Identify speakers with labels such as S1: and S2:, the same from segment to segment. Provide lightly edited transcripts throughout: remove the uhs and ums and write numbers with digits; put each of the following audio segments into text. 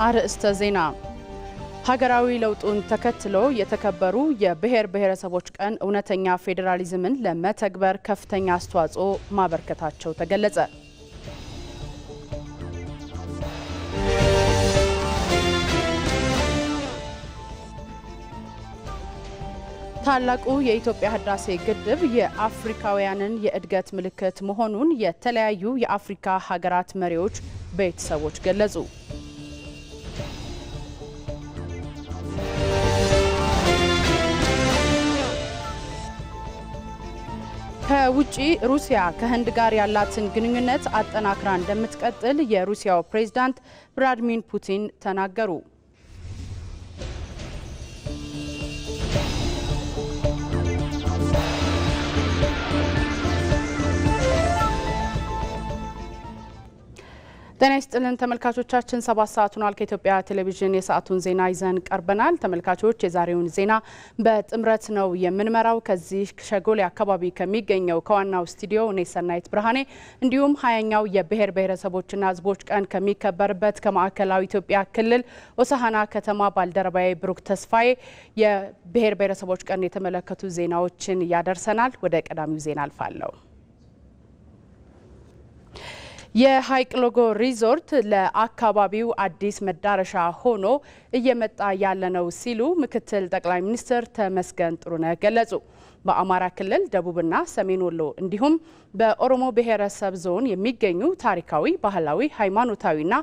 S1: አርእስተ ዜና ሀገራዊ ለውጡን ተከትሎ የተከበሩ የብሔር ብሔረሰቦች ቀን እውነተኛ ፌዴራሊዝምን ለመተግበር ከፍተኛ አስተዋጽኦ ማበርከታቸው ተገለጸ። ታላቁ የኢትዮጵያ ህዳሴ ግድብ የአፍሪካውያንን የእድገት ምልክት መሆኑን የተለያዩ የአፍሪካ ሀገራት መሪዎች ቤተሰቦች ገለጹ። ከውጪ ሩሲያ ከህንድ ጋር ያላትን ግንኙነት አጠናክራ እንደምትቀጥል የሩሲያው ፕሬዝዳንት ቭላድሚር ፑቲን ተናገሩ። ጤና ይስጥልን ተመልካቾቻችን 7 ሰዓት ሆኗል። ከኢትዮጵያ ቴሌቪዥን የሰዓቱን ዜና ይዘን ቀርበናል። ተመልካቾች የዛሬውን ዜና በጥምረት ነው የምንመራው። ከዚህ ሸጎሌ አካባቢ ከሚገኘው ከዋናው ስቱዲዮ እኔ ሰናይት ብርሃኔ እንዲሁም 20ኛው የብሔር ብሔረሰቦችና ህዝቦች ቀን ከሚከበርበት ከማዕከላዊ ኢትዮጵያ ክልል ሆሳዕና ከተማ ባልደረባዬ ብሩክ ተስፋዬ የብሔር ብሔረሰቦች ቀን የተመለከቱ ዜናዎችን ያደርሰናል። ወደ ቀዳሚው ዜና አልፋለሁ። የሀይቅ ሎጎ ሪዞርት ለአካባቢው አዲስ መዳረሻ ሆኖ እየመጣ ያለ ነው ሲሉ ምክትል ጠቅላይ ሚኒስትር ተመስገን ጥሩነህ ገለጹ። በአማራ ክልል ደቡብና ሰሜን ወሎ እንዲሁም በኦሮሞ ብሔረሰብ ዞን የሚገኙ ታሪካዊ፣ ባህላዊ፣ ሃይማኖታዊና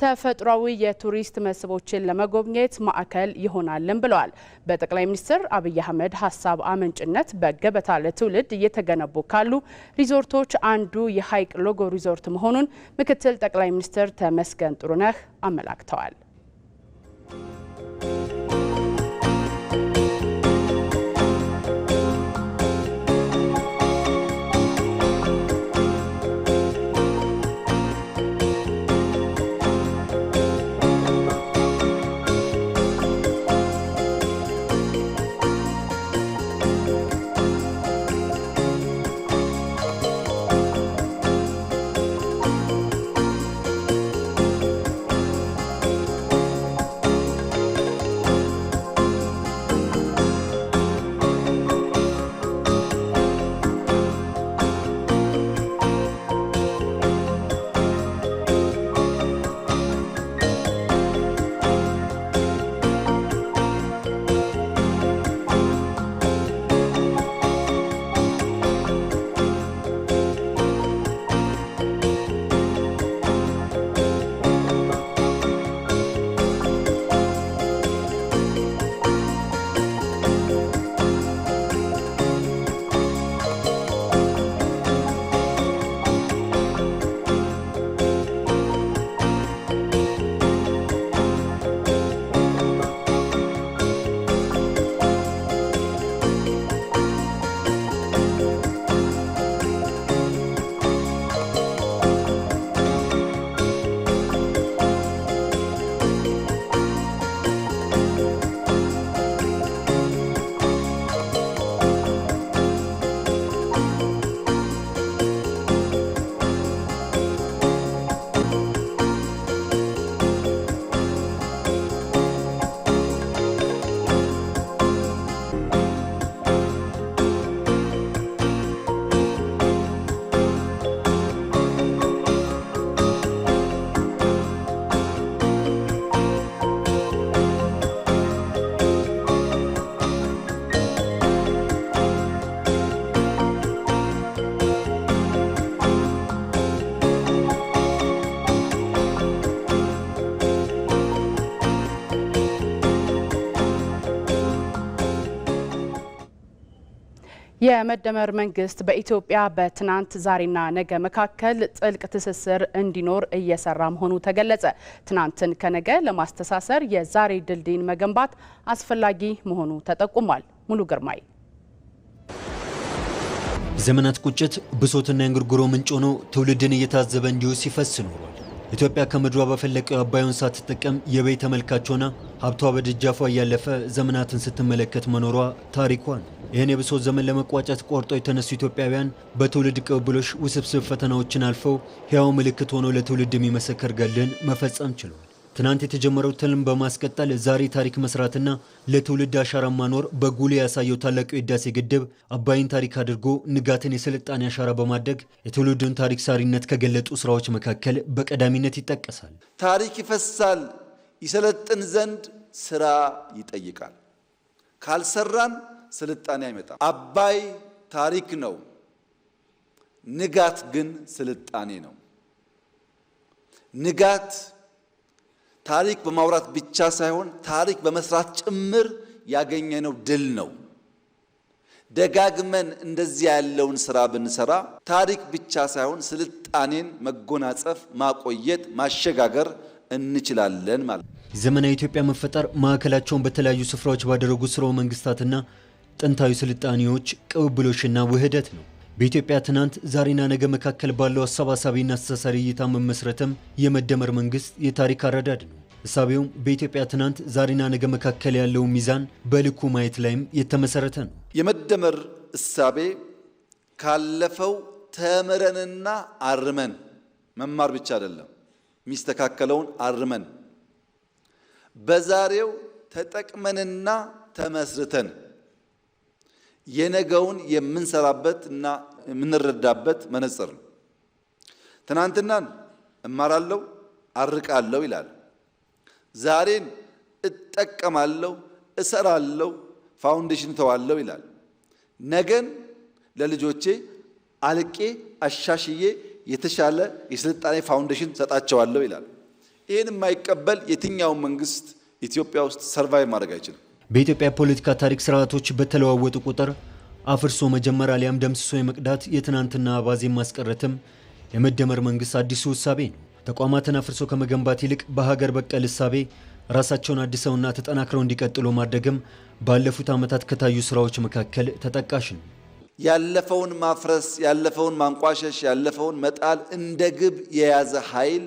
S1: ተፈጥሯዊ የቱሪስት መስህቦችን ለመጎብኘት ማዕከል ይሆናልን ብለዋል። በጠቅላይ ሚኒስትር አብይ አህመድ ሀሳብ አመንጭነት በገበታ ለትውልድ እየተገነቡ ካሉ ሪዞርቶች አንዱ የሀይቅ ሎጎ ሪዞርት መሆኑን ምክትል ጠቅላይ ሚኒስትር ተመስገን ጥሩነህ አመላክተዋል። የመደመር መንግስት በኢትዮጵያ በትናንት ዛሬና ነገ መካከል ጥልቅ ትስስር እንዲኖር እየሰራ መሆኑ ተገለጸ። ትናንትን ከነገ ለማስተሳሰር የዛሬ ድልድይን መገንባት አስፈላጊ መሆኑ ተጠቁሟል። ሙሉ ግርማይ
S2: ዘመናት ቁጭት ብሶትና እንግርግሮ ምንጭ ሆኖ ትውልድን እየታዘበ እንዲሁ ሲፈስ ኖሯል። ኢትዮጵያ ከምድሯ በፈለቀው አባዩን ሳትጠቀም የበይ ተመልካች ሆና ሀብቷ በደጃፏ እያለፈ ዘመናትን ስትመለከት መኖሯ ታሪኳ ነው። ይህን የብሶት ዘመን ለመቋጨት ቆርጦ የተነሱ ኢትዮጵያውያን በትውልድ ቅብብሎሽ ውስብስብ ፈተናዎችን አልፈው ሕያው ምልክት ሆኖ ለትውልድ የሚመሰክር ገድልን መፈጸም ችሏል። ትናንት የተጀመረው ትልም በማስቀጠል ዛሬ ታሪክ መስራትና ለትውልድ አሻራ ማኖር በጉልህ ያሳየው ታላቁ የህዳሴ ግድብ አባይን ታሪክ አድርጎ ንጋትን የስልጣኔ አሻራ በማድረግ የትውልዱን ታሪክ ሳሪነት ከገለጡ ስራዎች መካከል በቀዳሚነት ይጠቀሳል።
S3: ታሪክ ይፈሳል፣ ይሰለጥን ዘንድ ስራ ይጠይቃል። ካልሰራን ስልጣኔ አይመጣም። አባይ ታሪክ ነው፣ ንጋት ግን ስልጣኔ ነው። ንጋት ታሪክ በማውራት ብቻ ሳይሆን ታሪክ በመስራት ጭምር ያገኘነው ድል ነው። ደጋግመን እንደዚህ ያለውን ስራ ብንሰራ ታሪክ ብቻ ሳይሆን ስልጣኔን መጎናጸፍ፣ ማቆየት፣ ማሸጋገር እንችላለን ማለት ነው።
S2: ዘመናዊ ኢትዮጵያ መፈጠር ማዕከላቸውን በተለያዩ ስፍራዎች ባደረጉ ስርወ መንግስታትና ጥንታዊ ስልጣኔዎች ቅብብሎሽና ውህደት ነው። በኢትዮጵያ ትናንት ዛሬና ነገ መካከል ባለው አሰባሳቢና አስተሳሳሪ እይታ መመስረትም የመደመር መንግስት የታሪክ አረዳድ ነው። እሳቤውም በኢትዮጵያ ትናንት ዛሬና ነገ መካከል ያለው ሚዛን በልኩ ማየት ላይም የተመሰረተ ነው።
S3: የመደመር እሳቤ ካለፈው ተምረንና አርመን መማር ብቻ አይደለም፣ የሚስተካከለውን አርመን በዛሬው ተጠቅመንና ተመስርተን የነገውን የምንሰራበትና የምንረዳበት መነጽር ነው። ትናንትናን እማራለሁ፣ አርቃለሁ ይላል። ዛሬን እጠቀማለሁ፣ እሰራለሁ፣ ፋውንዴሽን ተዋለሁ ይላል። ነገን ለልጆቼ አልቄ አሻሽዬ የተሻለ የስልጣኔ ፋውንዴሽን ሰጣቸዋለሁ ይላል። ይህን የማይቀበል የትኛውን መንግስት ኢትዮጵያ ውስጥ ሰርቫይቭ ማድረግ አይችልም።
S2: በኢትዮጵያ ፖለቲካ ታሪክ ስርዓቶች በተለዋወጡ ቁጥር አፍርሶ መጀመር አሊያም ደምስሶ የመቅዳት የትናንትና አባዜን ማስቀረትም የመደመር መንግስት አዲሱ እሳቤ ነው። ተቋማትን አፍርሶ ከመገንባት ይልቅ በሀገር በቀል እሳቤ ራሳቸውን አድሰውና ተጠናክረው እንዲቀጥሉ ማድረግም ባለፉት ዓመታት ከታዩ ስራዎች መካከል ተጠቃሽ ነው።
S3: ያለፈውን ማፍረስ፣ ያለፈውን ማንቋሸሽ፣ ያለፈውን መጣል እንደ ግብ የያዘ ኃይል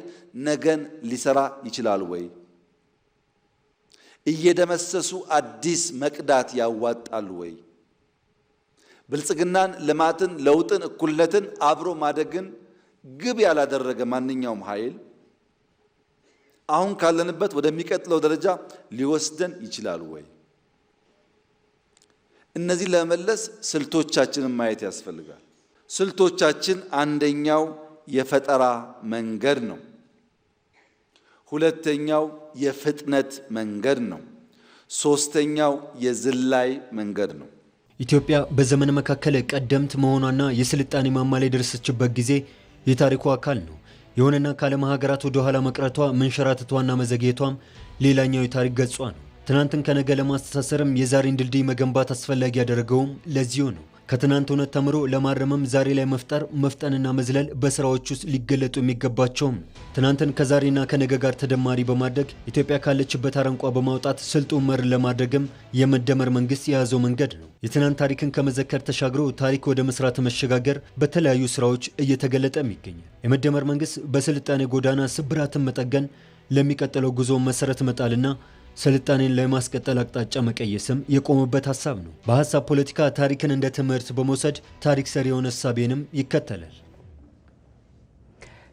S3: ነገን ሊሰራ ይችላል ወይ? እየደመሰሱ አዲስ መቅዳት ያዋጣል ወይ? ብልጽግናን፣ ልማትን፣ ለውጥን፣ እኩልነትን፣ አብሮ ማደግን ግብ ያላደረገ ማንኛውም ኃይል አሁን ካለንበት ወደሚቀጥለው ደረጃ ሊወስደን ይችላል ወይ? እነዚህ ለመመለስ ስልቶቻችንን ማየት ያስፈልጋል። ስልቶቻችን አንደኛው የፈጠራ መንገድ ነው። ሁለተኛው የፍጥነት መንገድ ነው። ሶስተኛው የዝላይ መንገድ ነው።
S2: ኢትዮጵያ በዘመን መካከል ቀደምት መሆኗና የስልጣኔ ማማ ላይ ደረሰችበት ጊዜ የታሪኩ አካል ነው። የሆነና ከዓለም ሀገራት ወደ ኋላ መቅረቷ፣ መንሸራተቷና መዘግየቷም ሌላኛው የታሪክ ገጿ ነው። ትናንትን ከነገ ለማስተሳሰርም የዛሬን ድልድይ መገንባት አስፈላጊ ያደረገውም ለዚሁ ነው። ከትናንት እውነት ተምሮ ለማረምም ዛሬ ላይ መፍጠንና መዝለል በስራዎች ውስጥ ሊገለጡ የሚገባቸውም ነው። ትናንትን ከዛሬና ከነገ ጋር ተደማሪ በማድረግ ኢትዮጵያ ካለችበት አረንቋ በማውጣት ስልጡን መር ለማድረግም የመደመር መንግስት የያዘው መንገድ ነው። የትናንት ታሪክን ከመዘከር ተሻግሮ ታሪክ ወደ መስራት መሸጋገር በተለያዩ ስራዎች እየተገለጠም ይገኛል። የመደመር መንግስት በስልጣኔ ጎዳና ስብራትን መጠገን፣ ለሚቀጥለው ጉዞ መሰረት መጣልና ስልጣኔን ለማስቀጠል አቅጣጫ መቀየስም የቆመበት ሐሳብ ነው። በሐሳብ ፖለቲካ ታሪክን እንደ ትምህርት በመውሰድ ታሪክ ሰሪ የሆነ ሐሳቤንም ይከተላል።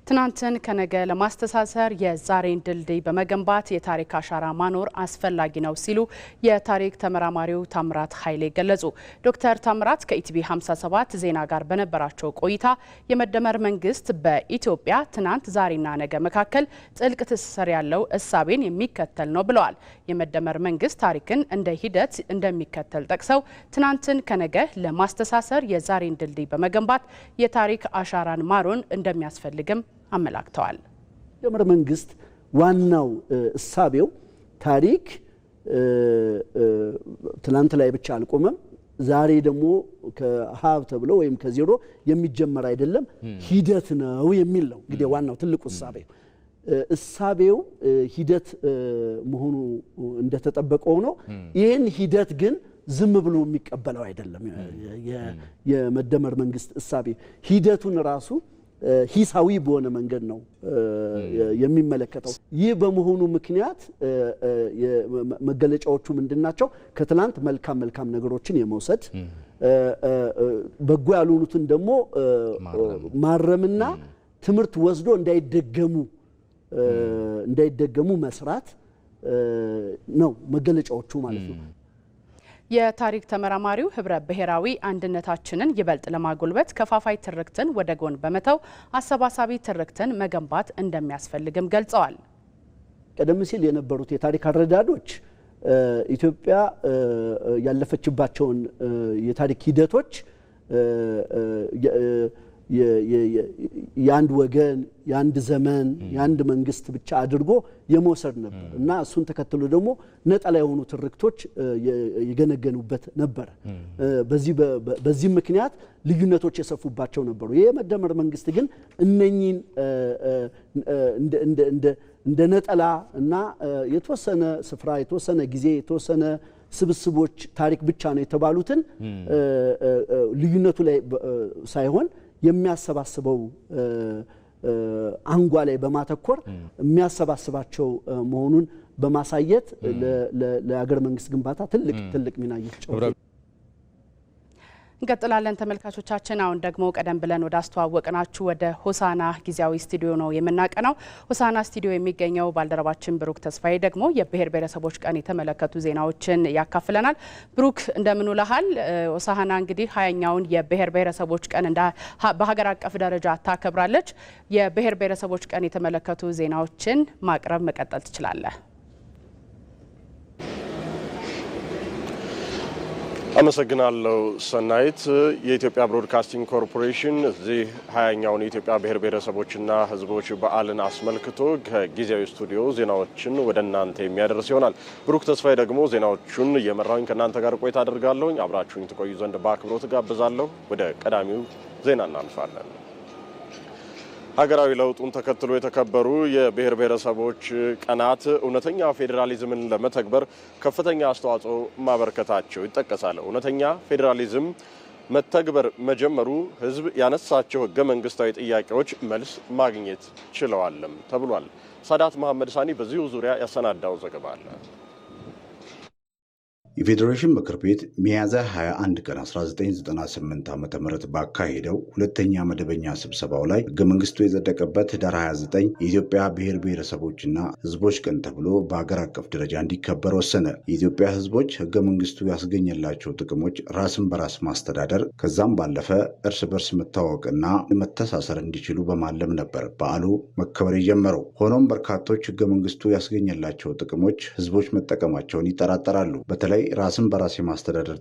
S1: ትናንትን ከነገ ለማስተሳሰር የዛሬን ድልድይ በመገንባት የታሪክ አሻራ ማኖር አስፈላጊ ነው ሲሉ የታሪክ ተመራማሪው ታምራት ኃይሌ ገለጹ። ዶክተር ታምራት ከኢቲቪ 57 ዜና ጋር በነበራቸው ቆይታ የመደመር መንግስት በኢትዮጵያ ትናንት ዛሬና ነገ መካከል ጥልቅ ትስስር ያለው እሳቤን የሚከተል ነው ብለዋል። የመደመር መንግስት ታሪክን እንደ ሂደት እንደሚከተል ጠቅሰው ትናንትን ከነገ ለማስተሳሰር የዛሬን ድልድይ በመገንባት የታሪክ አሻራን ማኖር እንደሚያስፈልግም አመላክተዋል።
S4: የመደመር መንግስት ዋናው እሳቤው ታሪክ ትናንት ላይ ብቻ አልቆመም። ዛሬ ደግሞ ከሀብ ተብሎ ወይም ከዜሮ የሚጀመር አይደለም፣ ሂደት ነው የሚል ነው። እንግዲህ ዋናው ትልቁ እሳቤው ሂደት መሆኑ እንደተጠበቀው ነው። ይህን ሂደት ግን ዝም ብሎ የሚቀበለው አይደለም። የመደመር መንግስት እሳቤ ሂደቱን ራሱ ሂሳዊ በሆነ መንገድ ነው የሚመለከተው። ይህ በመሆኑ ምክንያት መገለጫዎቹ ምንድናቸው? ከትላንት መልካም ነገሮችን የመውሰድ በጎ ያልሆኑትን ደግሞ ማረምና ትምህርት ወስዶ እንዳይደገሙ እንዳይደገሙ መስራት ነው መገለጫዎቹ ማለት ነው።
S1: የታሪክ ተመራማሪው ህብረ ብሔራዊ አንድነታችንን ይበልጥ ለማጎልበት ከፋፋይ ትርክትን ወደ ጎን በመተው አሰባሳቢ ትርክትን መገንባት እንደሚያስፈልግም ገልጸዋል።
S4: ቀደም ሲል የነበሩት የታሪክ አረዳዶች ኢትዮጵያ ያለፈችባቸውን የታሪክ ሂደቶች የአንድ ወገን የአንድ ዘመን የአንድ መንግስት ብቻ አድርጎ የመውሰድ ነበር እና እሱን ተከትሎ ደግሞ ነጠላ የሆኑ ትርክቶች የገነገኑበት ነበር። በዚህ ምክንያት ልዩነቶች የሰፉባቸው ነበሩ። ይሄ መደመር መንግስት ግን እነኚህን እንደ ነጠላ እና የተወሰነ ስፍራ የተወሰነ ጊዜ የተወሰነ ስብስቦች ታሪክ ብቻ ነው የተባሉትን ልዩነቱ ላይ ሳይሆን የሚያሰባስበው አንጓ ላይ በማተኮር የሚያሰባስባቸው መሆኑን በማሳየት ለሀገር መንግስት ግንባታ ትልቅ ሚና እየተጫወተ
S1: እንቀጥላለን። ተመልካቾቻችን አሁን ደግሞ ቀደም ብለን ወደ አስተዋወቅናችሁ ወደ ሆሳና ጊዜያዊ ስቱዲዮ ነው የምናቀናው። ሆሳና ስቱዲዮ የሚገኘው ባልደረባችን ብሩክ ተስፋዬ ደግሞ የብሔር ብሔረሰቦች ቀን የተመለከቱ ዜናዎችን ያካፍለናል። ብሩክ እንደምን ውለሃል? ሆሳና እንግዲህ 20ኛውን የብሔር ብሔረሰቦች ቀን በሀገር አቀፍ ደረጃ ታከብራለች። የብሔር ብሔረሰቦች ቀን የተመለከቱ ዜናዎችን ማቅረብ መቀጠል ትችላለህ።
S5: አመሰግናለሁ ሰናይት። የኢትዮጵያ ብሮድካስቲንግ ኮርፖሬሽን እዚህ 20ኛውን የኢትዮጵያ ብሔር ብሔረሰቦችና ሕዝቦች በዓልን አስመልክቶ ከጊዜያዊ ስቱዲዮ ዜናዎችን ወደ እናንተ የሚያደርስ ይሆናል። ብሩክ ተስፋዬ ደግሞ ዜናዎቹን እየመራሁኝ ከእናንተ ጋር ቆይታ አድርጋለሁ። አብራችሁኝ ትቆዩ ዘንድ በአክብሮት ጋብዛለሁ። ወደ ቀዳሚው ዜና እናልፋለን። ሀገራዊ ለውጡን ተከትሎ የተከበሩ የብሔር ብሔረሰቦች ቀናት እውነተኛ ፌዴራሊዝምን ለመተግበር ከፍተኛ አስተዋጽኦ ማበርከታቸው ይጠቀሳል። እውነተኛ ፌዴራሊዝም መተግበር መጀመሩ ህዝብ ያነሳቸው ህገ መንግስታዊ ጥያቄዎች መልስ ማግኘት ችለዋልም ተብሏል። ሳዳት መሐመድ ሳኒ በዚሁ ዙሪያ ያሰናዳው ዘገባ አለ።
S6: የፌዴሬሽን ምክር ቤት ሚያዝያ 21 ቀን 1998 ዓ.ም ባካሄደው ሁለተኛ መደበኛ ስብሰባው ላይ ህገ መንግስቱ የጸደቀበት ህዳር 29 የኢትዮጵያ ብሔር ብሔረሰቦችና ህዝቦች ቀን ተብሎ በአገር አቀፍ ደረጃ እንዲከበር ወሰነ። የኢትዮጵያ ህዝቦች ህገ መንግስቱ ያስገኘላቸው ጥቅሞች ራስን በራስ ማስተዳደር ከዛም ባለፈ እርስ በርስ መታወቅና መተሳሰር እንዲችሉ በማለም ነበር በዓሉ መከበር የጀመረው። ሆኖም በርካቶች ህገ መንግስቱ ያስገኘላቸው ጥቅሞች ህዝቦች መጠቀማቸውን ይጠራጠራሉ። በተለይ ራስን በራስ የማስተዳደር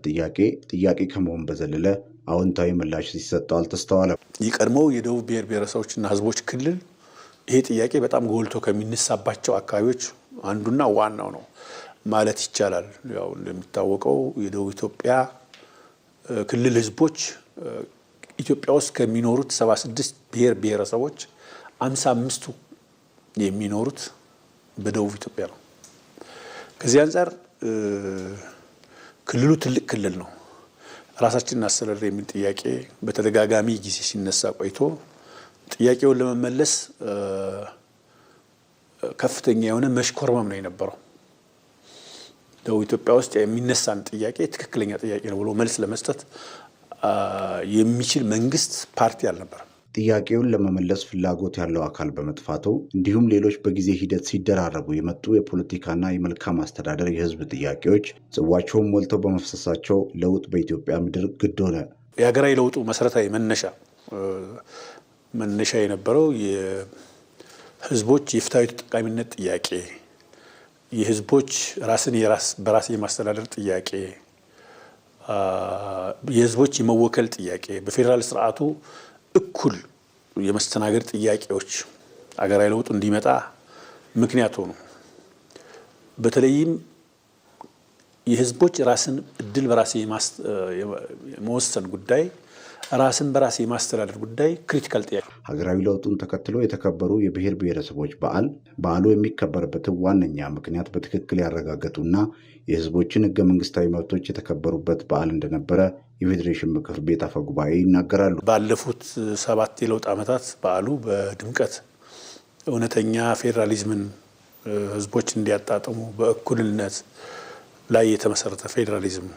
S6: ጥያቄ ከመሆን በዘለለ አዎንታዊ ምላሽ ሲሰጠው አልተስተዋለም።
S7: የቀድሞው የደቡብ ብሔር ብሔረሰቦችና ህዝቦች ክልል ይሄ ጥያቄ በጣም ጎልቶ ከሚነሳባቸው አካባቢዎች አንዱና ዋናው ነው ማለት ይቻላል። ያው እንደሚታወቀው የደቡብ ኢትዮጵያ ክልል ህዝቦች ኢትዮጵያ ውስጥ ከሚኖሩት 76 ብሔር ብሔረሰቦች 55ቱ የሚኖሩት በደቡብ ኢትዮጵያ ነው። ከዚህ አንፃር ክልሉ ትልቅ ክልል ነው። ራሳችንን አስተዳደር የሚል ጥያቄ በተደጋጋሚ ጊዜ ሲነሳ ቆይቶ ጥያቄውን ለመመለስ ከፍተኛ የሆነ መሽኮርመም ነው የነበረው። ደቡብ ኢትዮጵያ ውስጥ የሚነሳን ጥያቄ ትክክለኛ ጥያቄ ነው ብሎ መልስ ለመስጠት የሚችል መንግስት ፓርቲ አልነበረም።
S6: ጥያቄውን ለመመለስ ፍላጎት ያለው አካል በመጥፋቱ እንዲሁም ሌሎች በጊዜ ሂደት ሲደራረቡ የመጡ የፖለቲካና የመልካም አስተዳደር የህዝብ ጥያቄዎች ጽዋቸውን ሞልተው በመፍሰሳቸው ለውጥ በኢትዮጵያ ምድር ግድ ሆነ።
S7: የሀገራዊ ለውጡ መሰረታዊ መነሻ የነበረው የህዝቦች የፍትሃዊ ተጠቃሚነት ጥያቄ፣ የህዝቦች ራስን በራስ የማስተዳደር ጥያቄ፣ የህዝቦች የመወከል ጥያቄ፣ በፌዴራል ስርዓቱ እኩል የመስተናገድ ጥያቄዎች አገራዊ ለውጡ እንዲመጣ ምክንያት ሆኑ። በተለይም የህዝቦች ራስን እድል በራስ የመወሰን ጉዳይ፣ ራስን በራስ የማስተዳደር ጉዳይ ክሪቲካል ጥያቄ።
S6: ሀገራዊ ለውጡን ተከትሎ የተከበሩ የብሔር ብሔረሰቦች በዓሉ የሚከበርበትን ዋነኛ ምክንያት በትክክል ያረጋገጡና የህዝቦችን ህገ መንግስታዊ መብቶች የተከበሩበት በዓል እንደነበረ የፌዴሬሽን ምክር ቤት አፈ ጉባኤ ይናገራሉ።
S7: ባለፉት 7 የለውጥ ዓመታት በዓሉ በድምቀት እውነተኛ ፌዴራሊዝምን ህዝቦች እንዲያጣጥሙ በእኩልነት ላይ የተመሰረተ ፌዴራሊዝም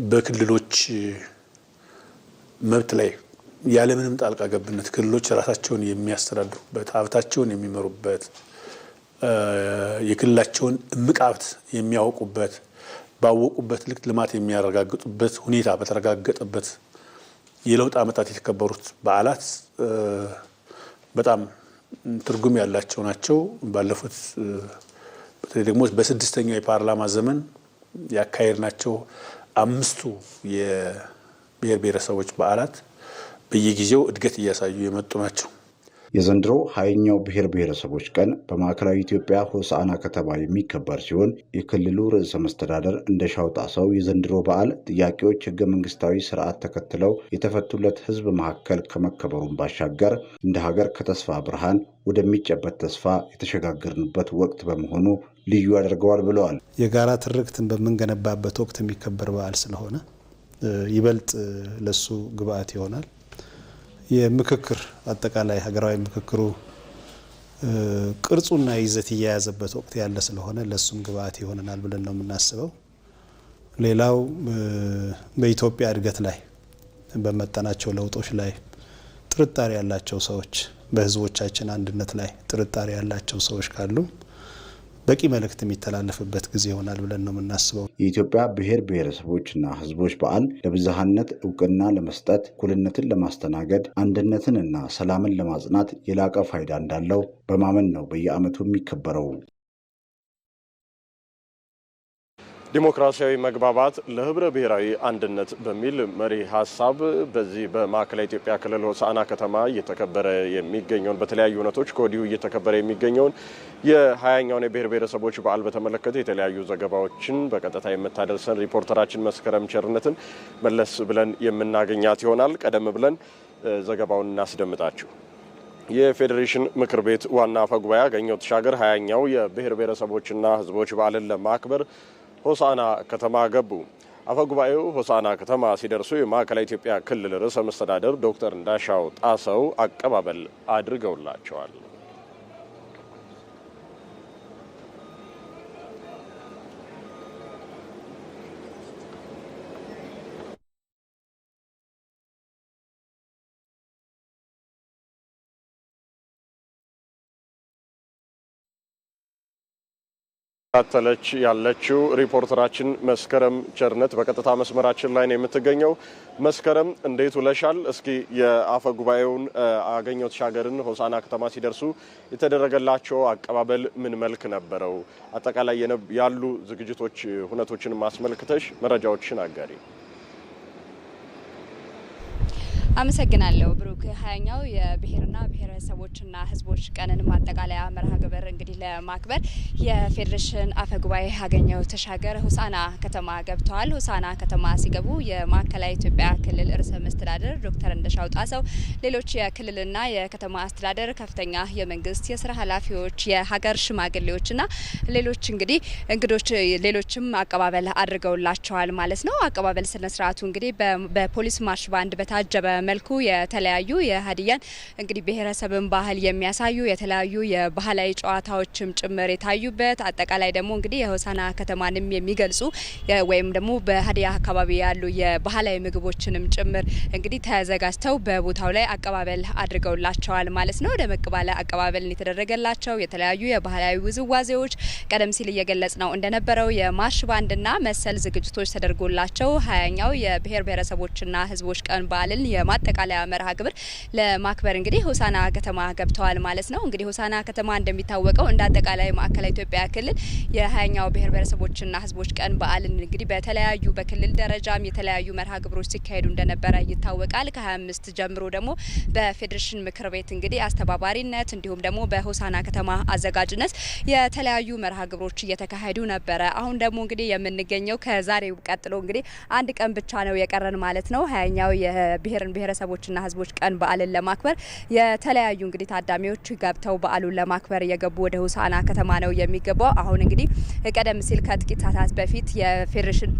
S7: በክልሎች መብት ላይ ያለምንም ጣልቃ ገብነት ክልሎች ራሳቸውን የሚያስተዳድሩበት ሀብታቸውን የሚመሩበት የክልላቸውን እምቅ ሀብት የሚያውቁበት ባወቁበት ልክ ልማት የሚያረጋግጡበት ሁኔታ በተረጋገጠበት የለውጥ ዓመታት የተከበሩት በዓላት በጣም ትርጉም ያላቸው ናቸው። ባለፉት በተለይ ደግሞ በስድስተኛው የፓርላማ ዘመን ያካሄድናቸው 5ቱ የብሔር ብሔረሰቦች በዓላት በየጊዜው እድገት እያሳዩ የመጡ ናቸው።
S6: የዘንድሮ 20ኛው ብሔር ብሔረሰቦች ቀን በማዕከላዊ ኢትዮጵያ ሆሳዕና ከተማ የሚከበር ሲሆን የክልሉ ርዕሰ መስተዳደር እንደሻው ጣሰው የዘንድሮ በዓል ጥያቄዎች ህገ መንግስታዊ ስርዓት ተከትለው የተፈቱለት ህዝብ መካከል ከመከበሩን ባሻገር እንደ ሀገር ከተስፋ ብርሃን ወደሚጨበት ተስፋ የተሸጋገርንበት ወቅት በመሆኑ ልዩ ያደርገዋል ብለዋል።
S8: የጋራ ትርክትን በምንገነባበት ወቅት የሚከበር በዓል ስለሆነ ይበልጥ ለሱ ግብአት ይሆናል። የምክክር አጠቃላይ ሀገራዊ ምክክሩ ቅርጹና ይዘት እየያዘበት ወቅት ያለ ስለሆነ ለሱም ግብአት ይሆነናል ብለን ነው የምናስበው። ሌላው በኢትዮጵያ እድገት ላይ በመጠናቸው ለውጦች ላይ ጥርጣሬ ያላቸው ሰዎች፣ በህዝቦቻችን አንድነት ላይ ጥርጣሬ ያላቸው ሰዎች ካሉ በቂ መልእክት የሚተላለፍበት ጊዜ ይሆናል ብለን ነው የምናስበው።
S6: የኢትዮጵያ ብሔር ብሔረሰቦችና ህዝቦች በዓል ለብዝሃነት እውቅና ለመስጠት፣ እኩልነትን ለማስተናገድ፣ አንድነትንና ሰላምን ለማጽናት የላቀ ፋይዳ እንዳለው በማመን ነው በየዓመቱ የሚከበረው።
S5: ዲሞክራሲያዊ መግባባት ለህብረ ብሔራዊ አንድነት በሚል መሪ ሀሳብ በዚህ በማዕከላዊ ኢትዮጵያ ክልል ሆሳዕና ከተማ እየተከበረ የሚገኘውን በተለያዩ ሁነቶች ከወዲሁ እየተከበረ የሚገኘውን የ20ኛውን የብሔር ብሔረሰቦች በዓል በተመለከተ የተለያዩ ዘገባዎችን በቀጥታ የምታደርሰን ሪፖርተራችን መስከረም ቸርነትን መለስ ብለን የምናገኛት ይሆናል። ቀደም ብለን ዘገባውን እናስደምጣችሁ። የፌዴሬሽን ምክር ቤት ዋና አፈ ጉባኤ አገኘሁ ተሻገር 20ኛው የብሔር ብሔረሰቦችና ህዝቦች በዓልን ለማክበር ሆሳዕና ከተማ ገቡ። አፈጉባኤው ሆሳዕና ከተማ ሲደርሱ የማዕከላዊ ኢትዮጵያ ክልል ርዕሰ መስተዳደር ዶክተር እንዳሻው ጣሰው አቀባበል አድርገውላቸዋል። ተከታተለች ያለችው ሪፖርተራችን መስከረም ቸርነት በቀጥታ መስመራችን ላይ ነው የምትገኘው። መስከረም እንዴት ውለሻል? እስኪ የአፈ ጉባኤውን አገኘሁ ተሻገርን ሆሳዕና ከተማ ሲደርሱ የተደረገላቸው አቀባበል ምን መልክ ነበረው? አጠቃላይ ያሉ ዝግጅቶች ሁነቶችን ማስመልክተሽ መረጃዎችን አጋሪ።
S9: አመሰግናለሁ ብሩክ። 20ኛው የብሔርና ብሔረሰቦችና ህዝቦች ቀንን ማጠቃለያ መርሃ ግብር እንግዲህ ለማክበር የፌዴሬሽን አፈ ጉባኤ አገኘሁ ተሻገር ሆሳዕና ከተማ ገብተዋል። ሆሳዕና ከተማ ሲገቡ የማዕከላዊ ኢትዮጵያ ክልል ርዕሰ መስተዳደር ዶክተር እንዳሻው ጣሰው፣ ሌሎች የክልልና የከተማ አስተዳደር ከፍተኛ የመንግስት የስራ ኃላፊዎች፣ የሀገር ሽማግሌዎችና ሌሎች እንግዲህ እንግዶች ሌሎችም አቀባበል አድርገውላቸዋል ማለት ነው። አቀባበል ስነ ስርዓቱ እንግዲህ በፖሊስ ማርሽ ባንድ በታጀበ መልኩ የተለያዩ የሀዲያን እንግዲህ ብሔረሰብን ባህል የሚያሳዩ የተለያዩ የባህላዊ ጨዋታዎችም ጭምር የታዩበት አጠቃላይ ደግሞ እንግዲህ የሆሳዕና ከተማንም የሚገልጹ ወይም ደግሞ በሀዲያ አካባቢ ያሉ የባህላዊ ምግቦችንም ጭምር እንግዲህ ተዘጋጅተው በቦታው ላይ አቀባበል አድርገውላቸዋል ማለት ነው። ደመቅ ባለ አቀባበልን የተደረገላቸው የተለያዩ የባህላዊ ውዝዋዜዎች ቀደም ሲል እየገለጽ ነው እንደነበረው የማርሽ ባንድና መሰል ዝግጅቶች ተደርጎላቸው 20ኛው የብሔር ብሔረሰቦችና ህዝቦች ቀን በዓልን ማጠቃለያ መርሃ ግብር ለማክበር እንግዲህ ሆሳዕና ከተማ ገብተዋል ማለት ነው። እንግዲህ ሆሳዕና ከተማ እንደሚታወቀው እንደ አጠቃላይ ማዕከላዊ ኢትዮጵያ ክልል የ20ኛው ብሔር ብሔረሰቦችና ህዝቦች ቀን በዓልን እንግዲህ በተለያዩ በክልል ደረጃም የተለያዩ መርሃ ግብሮች ሲካሄዱ እንደነበረ ይታወቃል። ከ25 ጀምሮ ደግሞ በፌዴሬሽን ምክር ቤት እንግዲህ አስተባባሪነት እንዲሁም ደግሞ በሆሳዕና ከተማ አዘጋጅነት የተለያዩ መርሃ ግብሮች እየተካሄዱ ነበረ። አሁን ደግሞ እንግዲህ የምንገኘው ከዛሬው ቀጥሎ እንግዲህ አንድ ቀን ብቻ ነው የቀረን ማለት ነው። 20ኛው የብሔርን ብሔረሰቦችና ህዝቦች ቀን በዓልን ለማክበር የተለያዩ እንግዲህ ታዳሚዎች ገብተው በዓሉን ለማክበር እየገቡ ወደ ሆሳዕና ከተማ ነው የሚገባው። አሁን እንግዲህ ቀደም ሲል ከጥቂት ሰዓታት በፊት የፌዴሬሽን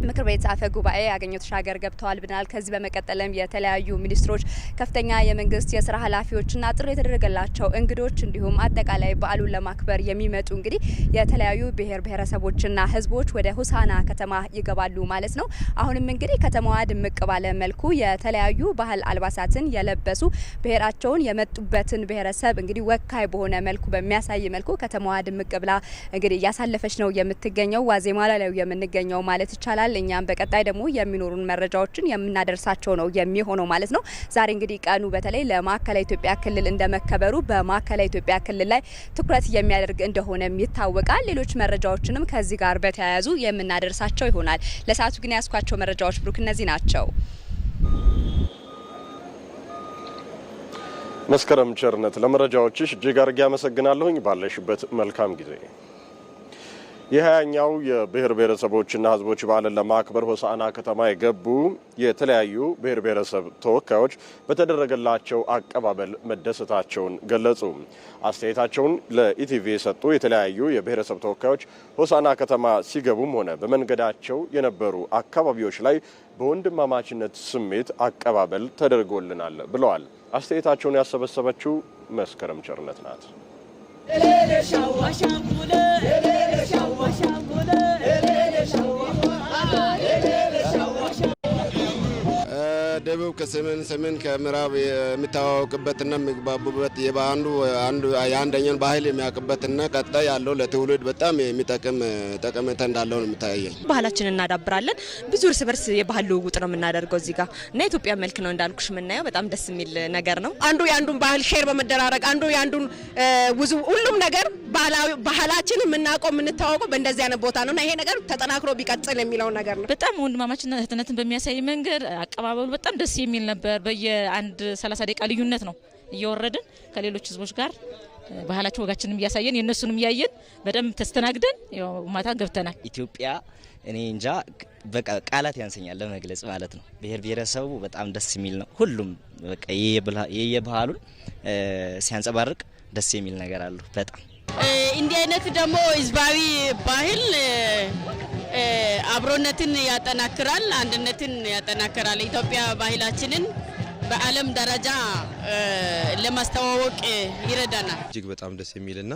S9: ምክር ቤት አፈ ጉባኤ አገኘሁ ተሻገር ገብተዋል ብናል። ከዚህ በመቀጠልም የተለያዩ ሚኒስትሮች፣ ከፍተኛ የመንግስት የስራ ኃላፊዎችና ጥሪ የተደረገላቸው እንግዶች እንዲሁም አጠቃላይ በዓሉን ለማክበር የሚመጡ እንግዲህ የተለያዩ ብሔር ብሔረሰቦችና ህዝቦች ወደ ሆሳዕና ከተማ ይገባሉ ማለት ነው። አሁንም እንግዲህ ከተማዋ ድምቅ ባለ መልኩ የተለያዩ ባህል አልባሳትን የለበሱ ብሔራቸውን የመጡበትን ብሔረሰብ እንግዲህ ወካይ በሆነ መልኩ በሚያሳይ መልኩ ከተማዋ ድምቅ ብላ እንግዲህ እያሳለፈች ነው የምትገኘው። ዋዜማ ላይ የምንገኘው ማለት ይቻላል። እኛም በቀጣይ ደግሞ የሚኖሩን መረጃዎችን የምናደርሳቸው ነው የሚሆነው ማለት ነው። ዛሬ እንግዲህ ቀኑ በተለይ ለማዕከላዊ ኢትዮጵያ ክልል እንደመከበሩ በማዕከላዊ ኢትዮጵያ ክልል ላይ ትኩረት የሚያደርግ እንደሆነም ይታወቃል። ሌሎች መረጃዎችንም ከዚህ ጋር በተያያዙ የምናደርሳቸው ይሆናል። ለሰዓቱ ግን ያስኳቸው መረጃዎች ብሩክ እነዚህ ናቸው።
S5: መስከረም ቸርነት ለመረጃዎችሽ እጅግ አድርጌ አመሰግናለሁኝ። ባለሽበት መልካም ጊዜ። የ20ኛው የብሔር ብሔረሰቦችና ህዝቦች በዓልን ለማክበር ሆሳዕና ከተማ የገቡ የተለያዩ ብሔር ብሔረሰብ ተወካዮች በተደረገላቸው አቀባበል መደሰታቸውን ገለጹ። አስተያየታቸውን ለኢቲቪ የሰጡ የተለያዩ የብሔረሰብ ተወካዮች ሆሳዕና ከተማ ሲገቡም ሆነ በመንገዳቸው የነበሩ አካባቢዎች ላይ በወንድማማችነት ስሜት አቀባበል ተደርጎልናል ብለዋል። አስተያየታቸውን ያሰበሰበችው መስከረም ቸርነት ናት።
S10: ደቡብ ከሰሜን ከምዕራብ የሚታወቅበትና የሚግባቡበት የአንደኛውን ባህል የሚያውቅበትና ቀጣይ ያለው ለትውልድ በጣም የሚጠቅም ጠቀሜታ እንዳለው ነው የሚታየኝ።
S11: ባህላችንን እናዳብራለን። ብዙ እርስ በርስ የባህል ልውውጥ ነው የምናደርገው እዚህ ጋር እና ኢትዮጵያ መልክ ነው እንዳልኩሽ የምናየው። በጣም ደስ የሚል ነገር ነው።
S12: አንዱ ያንዱን ባህል ሼር በመደራረግ አንዱ ያንዱን ሁሉም ነገር ባህላችን የምናውቀው የምንታወቀው በእንደዚህ አይነት ቦታ ነውና ይሄ ነገር ተጠናክሮ ቢቀጥል የሚለው ነገር ነው።
S11: በጣም ወንድማማችነት እህትነትን በሚያሳይ መንገድ አቀባበሉ በጣም ደስ የሚል ነበር። በየአንድ 30 ደቂቃ ልዩነት ነው እየወረድን ከሌሎች ህዝቦች ጋር ባህላቸው ወጋችንም እያሳየን የነሱንም ያየን በደንብ ተስተናግደን ያው ማታ ገብተናል።
S13: ኢትዮጵያ እኔ እንጃ በቃ ቃላት ያንሰኛል ለመግለጽ ማለት ነው። ብሔር ብሔረሰቡ በጣም ደስ የሚል ነው። ሁሉም በቃ የየባህሉን ሲያንጸባርቅ ደስ የሚል ነገር አለው በጣም
S14: እንዲህ አይነት ደግሞ ህዝባዊ ባህል አብሮነትን ያጠናክራል፣ አንድነትን ያጠናክራል። ኢትዮጵያ ባህላችንን በዓለም ደረጃ ለማስተዋወቅ ይረዳናል።
S15: እጅግ በጣም ደስ የሚልና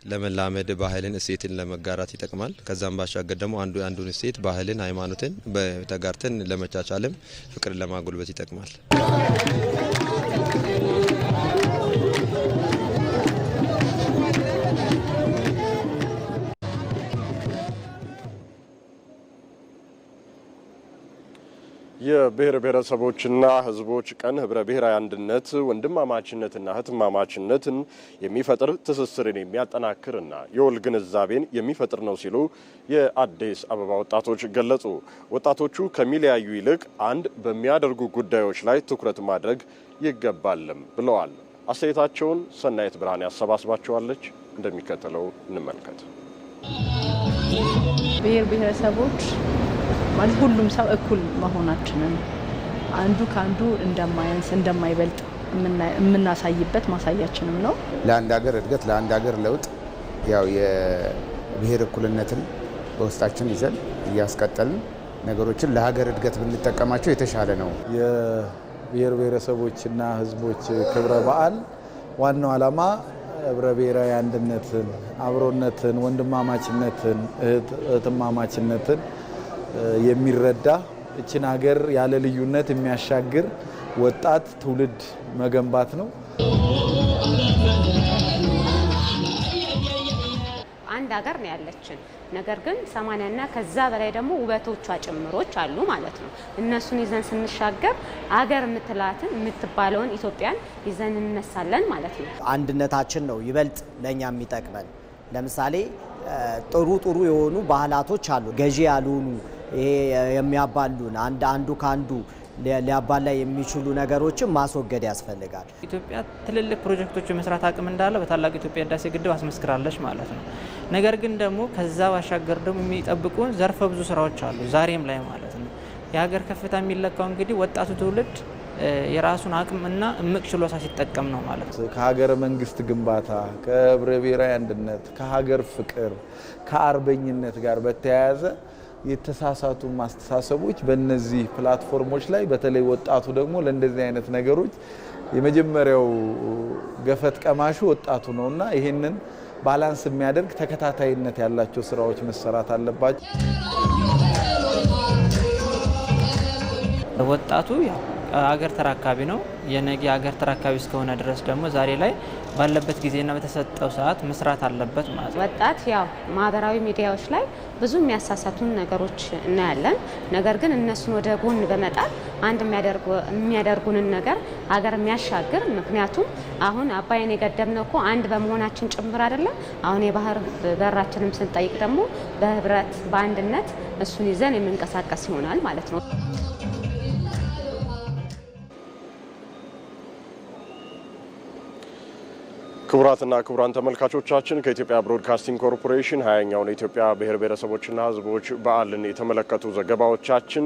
S15: ለመላመድ ባህልን እሴትን ለመጋራት ይጠቅማል። ከዛም ባሻገር ደግሞ አንዱ አንዱን እሴት ባህልን፣ ሃይማኖትን በተጋርተን ለመቻቻልም ፍቅርን ለማጎልበት ይጠቅማል።
S5: የብሔር ብሔረሰቦችና ህዝቦች ቀን ህብረ ብሔራዊ አንድነት ወንድማማችነትና እህትማማችነትን የሚፈጥር ትስስርን የሚያጠናክርና የወል ግንዛቤን የሚፈጥር ነው ሲሉ የአዲስ አበባ ወጣቶች ገለጹ። ወጣቶቹ ከሚለያዩ ይልቅ አንድ በሚያደርጉ ጉዳዮች ላይ ትኩረት ማድረግ ይገባልም ብለዋል። አስተያየታቸውን ሰናይት ብርሃን ያሰባስባቸዋለች። እንደሚከተለው እንመልከት።
S16: ብሔር ብሔረሰቦች ማለት ሁሉም ሰው እኩል መሆናችንን አንዱ ካንዱ እንደማያንስ እንደማይበልጥ የምናሳይበት ማሳያችንም ነው።
S17: ለአንድ ሀገር እድገት ለአንድ ሀገር ለውጥ ያው የብሔር እኩልነትን በውስጣችን ይዘን እያስቀጠልን ነገሮችን ለሀገር እድገት ብንጠቀማቸው የተሻለ ነው።
S18: የብሔር ብሔረሰቦችና ህዝቦች ክብረ በዓል ዋናው ዓላማ ህብረ ብሔራዊ አንድነትን፣ አብሮነትን፣ ወንድማማችነትን፣ እህትማማችነትን የሚረዳ እችን ሀገር ያለ ልዩነት የሚያሻግር ወጣት ትውልድ መገንባት ነው።
S19: አንድ ሀገር ነው ያለችን። ነገር ግን 80 እና ከዛ በላይ ደግሞ ውበቶቿ ጭምሮች አሉ ማለት ነው። እነሱን ይዘን ስንሻገር ሀገር የምትባለውን ኢትዮጵያን ይዘን እንነሳለን ማለት ነው።
S20: አንድነታችን ነው ይበልጥ ለኛ የሚጠቅመን። ለምሳሌ ጥሩ የሆኑ ባህላቶች አሉ፣ ገዢ ያልሆኑ ይሄ የሚያባሉን አንዱ ካንዱ ሊያባላ የሚችሉ ነገሮችን ማስወገድ ያስፈልጋል።
S21: ኢትዮጵያ ትልልቅ ፕሮጀክቶች የመስራት አቅም እንዳለ በታላቁ ኢትዮጵያ ህዳሴ ግድብ አስመስክራለች ማለት ነው። ነገር ግን ደግሞ ከዛ ባሻገር ደግሞ የሚጠብቁን ዘርፈ ብዙ ስራዎች አሉ ዛሬም ላይ ማለት ነው። የሀገር ከፍታ የሚለካው እንግዲህ ወጣቱ ትውልድ የራሱን አቅምና እምቅ ችሎታ ሲጠቀም ነው ማለት ነው።
S18: ከሀገረ መንግስት ግንባታ፣ ከህብረ ብሔራዊ አንድነት፣ ከሀገር ፍቅር፣ ከአርበኝነት ጋር በተያያዘ የተሳሳቱ ማስተሳሰቦች በእነዚህ ፕላትፎርሞች ላይ በተለይ ወጣቱ ደግሞ ለእንደዚህ አይነት ነገሮች የመጀመሪያው ገፈት ቀማሹ ወጣቱ ነውና ይሄንን ባላንስ የሚያደርግ ተከታታይነት ያላቸው ስራዎች መሰራት አለባቸው።
S21: ወጣቱ አገር ተራካቢ ነው። የነገ አገር ተራካቢ እስከሆነ ድረስ ደግሞ ዛሬ ላይ ባለበት ጊዜና በተሰጠው ሰዓት መስራት አለበት ማለት ነው።
S19: ወጣት ማህበራዊ ሚዲያዎች ላይ ብዙ የሚያሳሳቱን ነገሮች እናያለን። ነገር ግን እነሱን ወደ ጎን በመጣል አንድ የሚያደርጉንን ነገር ሀገር የሚያሻግር ምክንያቱም አሁን አባይን የገደብነው እኮ አንድ በመሆናችን ጭምር አይደለም። አሁን የባህር በራችንም ስንጠይቅ ደግሞ በህብረት በአንድነት እሱን ይዘን የምንቀሳቀስ ይሆናል ማለት ነው።
S5: ክቡራትና ክቡራን ተመልካቾቻችን ከኢትዮጵያ ብሮድካስቲንግ ኮርፖሬሽን 20ኛውን የኢትዮጵያ ብሔር ብሔረሰቦችና ሕዝቦች በዓልን የተመለከቱ ዘገባዎቻችን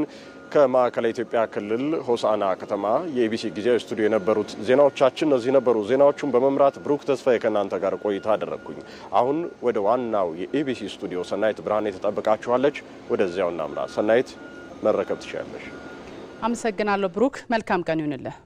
S5: ከማዕከላዊ ኢትዮጵያ ክልል ሆሳዕና ከተማ የኢቢሲ ጊዜያዊ ስቱዲዮ የነበሩት ዜናዎቻችን እነዚህ ነበሩ። ዜናዎቹን በመምራት ብሩክ ተስፋዬ ከእናንተ ጋር ቆይታ አደረግኩኝ። አሁን ወደ ዋናው የኢቢሲ ስቱዲዮ ሰናይት ብርሃኔ ተጠብቃችኋለች። ወደዚያው እናምራ። ሰናይት መረከብ ትችላለሽ።
S1: አመሰግናለሁ ብሩክ። መልካም ቀን ይሁንልህ።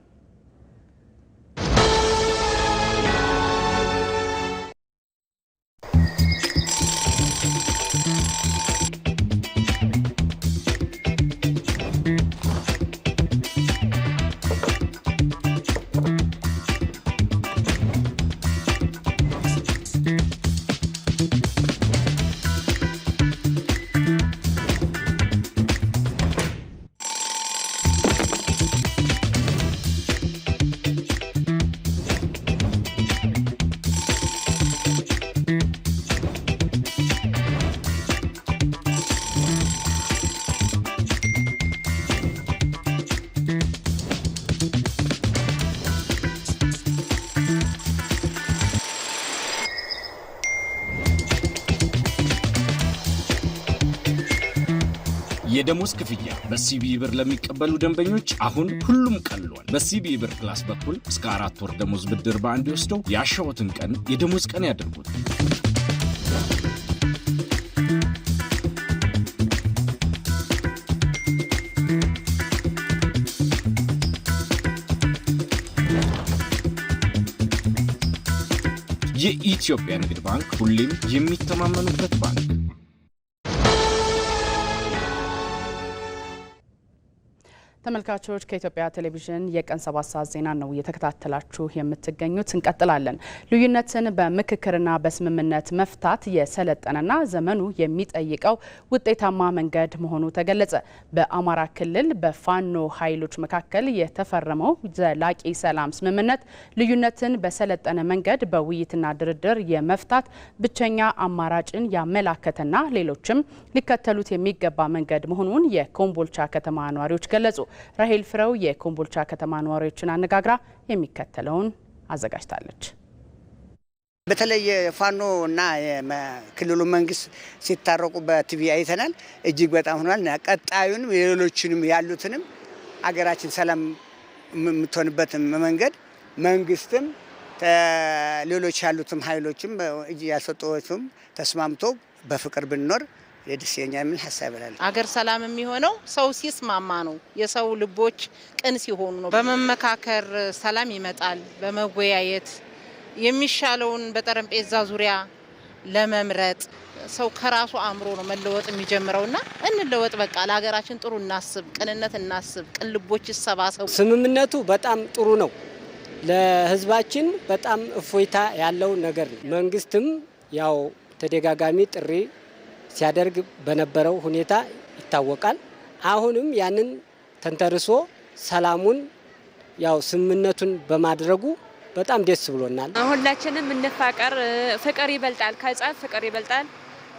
S3: የደሞዝ ክፍያ በሲቢኢ ብር ለሚቀበሉ ደንበኞች አሁን ሁሉም ቀሏል። በሲቢኢ ብር ፕላስ በኩል እስከ 4 ወር ደሞዝ ብድር በአንድ ወስደው ያሻውትን ቀን የደሞዝ ቀን ያድርጉት። የኢትዮጵያ ንግድ ባንክ ሁሌም የሚተማመኑበት ባንክ።
S1: ተመልካቾች ከኢትዮጵያ ቴሌቪዥን የቀን 7 ሰዓት ዜና ነው እየተከታተላችሁ የምትገኙት። እንቀጥላለን። ልዩነትን በምክክርና በስምምነት መፍታት የሰለጠነና ዘመኑ የሚጠይቀው ውጤታማ መንገድ መሆኑ ተገለጸ። በአማራ ክልል በፋኖ ኃይሎች መካከል የተፈረመው ዘላቂ ሰላም ስምምነት ልዩነትን በሰለጠነ መንገድ በውይይትና ድርድር የመፍታት ብቸኛ አማራጭን ያመላከተና ሌሎችም ሊከተሉት የሚገባ መንገድ መሆኑን የኮምቦልቻ ከተማ ነዋሪዎች ገለጹ። ራሄል ፍረው የኮምቦልቻ ከተማ ነዋሪዎችን አነጋግራ የሚከተለውን አዘጋጅታለች።
S22: በተለይ ፋኖ እና ክልሉ መንግስት ሲታረቁ በቲቪ አይተናል። እጅግ በጣም ሆኗል። ቀጣዩንም የሌሎችንም ያሉትንም አገራችን ሰላም የምትሆንበት መንገድ መንግስትም ሌሎች ያሉትም ኃይሎችም ያሰጡትም ተስማምቶ በፍቅር ብንኖር የደስየኛ ምን ሐሳብ ይላል።
S23: አገር ሰላም የሚሆነው ሰው ሲስማማ ነው። የሰው ልቦች ቅን ሲሆኑ ነው። በመመካከር ሰላም ይመጣል። በመወያየት የሚሻለውን በጠረጴዛ ዙሪያ ለመምረጥ ሰው ከራሱ አእምሮ ነው መለወጥ የሚጀምረውና እንለወጥ። በቃ ለሀገራችን ጥሩ እናስብ፣ ቅንነት እናስብ፣ ቅን ልቦች ይሰባሰቡ።
S24: ስምምነቱ በጣም ጥሩ ነው። ለህዝባችን በጣም እፎይታ ያለው ነገር ነው። መንግስትም ያው ተደጋጋሚ ጥሪ ሲያደርግ በነበረው ሁኔታ ይታወቃል። አሁንም ያንን ተንተርሶ ሰላሙን ያው ስምምነቱን በማድረጉ በጣም ደስ ብሎናል።
S25: ሁላችንም እንፋቀር፣ ፍቅር ይበልጣል፣ ከጸብ ፍቅር ይበልጣል።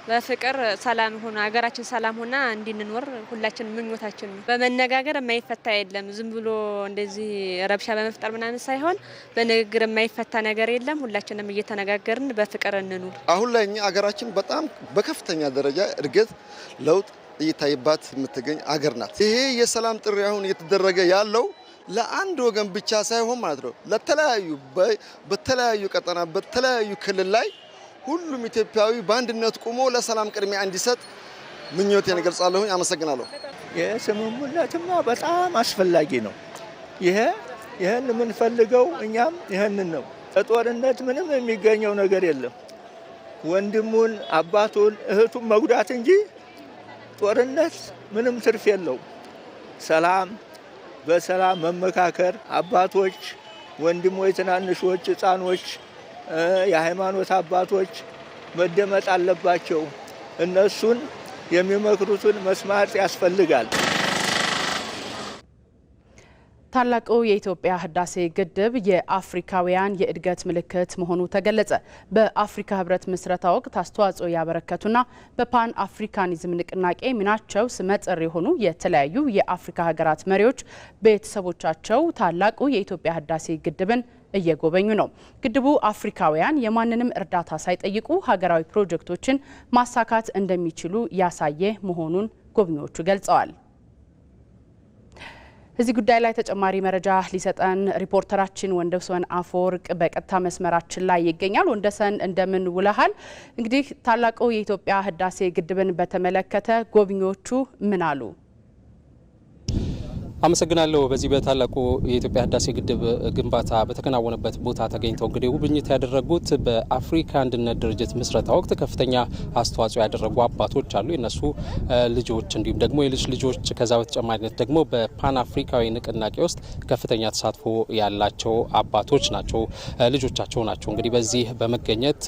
S25: በፍቅር ሰላም ሆና ሀገራችን ሰላም ሆና እንድንኖር ሁላችን ምኞታችን ነው። በመነጋገር የማይፈታ የለም። ዝም ብሎ እንደዚህ ረብሻ በመፍጠር ምናምን ሳይሆን በንግግር የማይፈታ ነገር የለም። ሁላችንም እየተነጋገርን በፍቅር እንኑር።
S26: አሁን ላይ እኛ ሀገራችን በጣም በከፍተኛ ደረጃ እድገት ለውጥ እየታየባት የምትገኝ አገር ናት። ይሄ የሰላም ጥሪ አሁን እየተደረገ ያለው ለአንድ ወገን ብቻ ሳይሆን ማለት ነው በተለያዩ ቀጠና በተለያዩ ክልል ላይ ሁሉም ኢትዮጵያዊ በአንድነት ቆሞ ለሰላም ቅድሚያ እንዲሰጥ ምኞቴን እገልጻለሁ። አመሰግናለሁ።
S2: የስምምነትማ በጣም አስፈላጊ ነው። ይሄን የምንፈልገው እኛም ይሄንን ነው። ጦርነት ምንም የሚገኘው ነገር የለም። ወንድሙን፣ አባቱን፣ እህቱን መጉዳት እንጂ ጦርነት ምንም ትርፍ የለው። ሰላም፣ በሰላም መመካከር፣ አባቶች፣ ወንድሞች፣ ትናንሾች፣ ህፃኖች፣ የሃይማኖት አባቶች መደመጥ አለባቸው። እነሱን የሚመክሩትን መስማት ያስፈልጋል።
S1: ታላቁ የኢትዮጵያ ህዳሴ ግድብ የአፍሪካውያን የእድገት ምልክት መሆኑ ተገለጸ። በአፍሪካ ህብረት ምስረታ ወቅት አስተዋጽኦ ያበረከቱና በፓን አፍሪካኒዝም ንቅናቄ ሚናቸው ስመጥር የሆኑ የተለያዩ የአፍሪካ ሀገራት መሪዎች ቤተሰቦቻቸው ታላቁ የኢትዮጵያ ህዳሴ ግድብን እየጎበኙ ነው። ግድቡ አፍሪካውያን የማንንም እርዳታ ሳይጠይቁ ሀገራዊ ፕሮጀክቶችን ማሳካት እንደሚችሉ ያሳየ መሆኑን ጎብኚዎቹ ገልጸዋል። እዚህ ጉዳይ ላይ ተጨማሪ መረጃ ሊሰጠን ሪፖርተራችን ወንደሰን አፈወርቅ በቀጥታ መስመራችን ላይ ይገኛል። ወንደሰን እንደምን ውለሃል? እንግዲህ ታላቁ የኢትዮጵያ ህዳሴ ግድብን በተመለከተ ጎብኚዎቹ ምን አሉ?
S4: አመሰግናለሁ። በዚህ በታላቁ የኢትዮጵያ ህዳሴ ግድብ ግንባታ በተከናወነበት ቦታ ተገኝተው እንግዲህ ጉብኝት ያደረጉት በአፍሪካ አንድነት ድርጅት ምስረታ ወቅት ከፍተኛ አስተዋጽኦ ያደረጉ አባቶች አሉ፣ የነሱ ልጆች እንዲሁም ደግሞ የልጅ ልጆች፣ ከዛ በተጨማሪነት ደግሞ በፓን አፍሪካዊ ንቅናቄ ውስጥ ከፍተኛ ተሳትፎ ያላቸው አባቶች ናቸው፣ ልጆቻቸው ናቸው። እንግዲህ በዚህ በመገኘት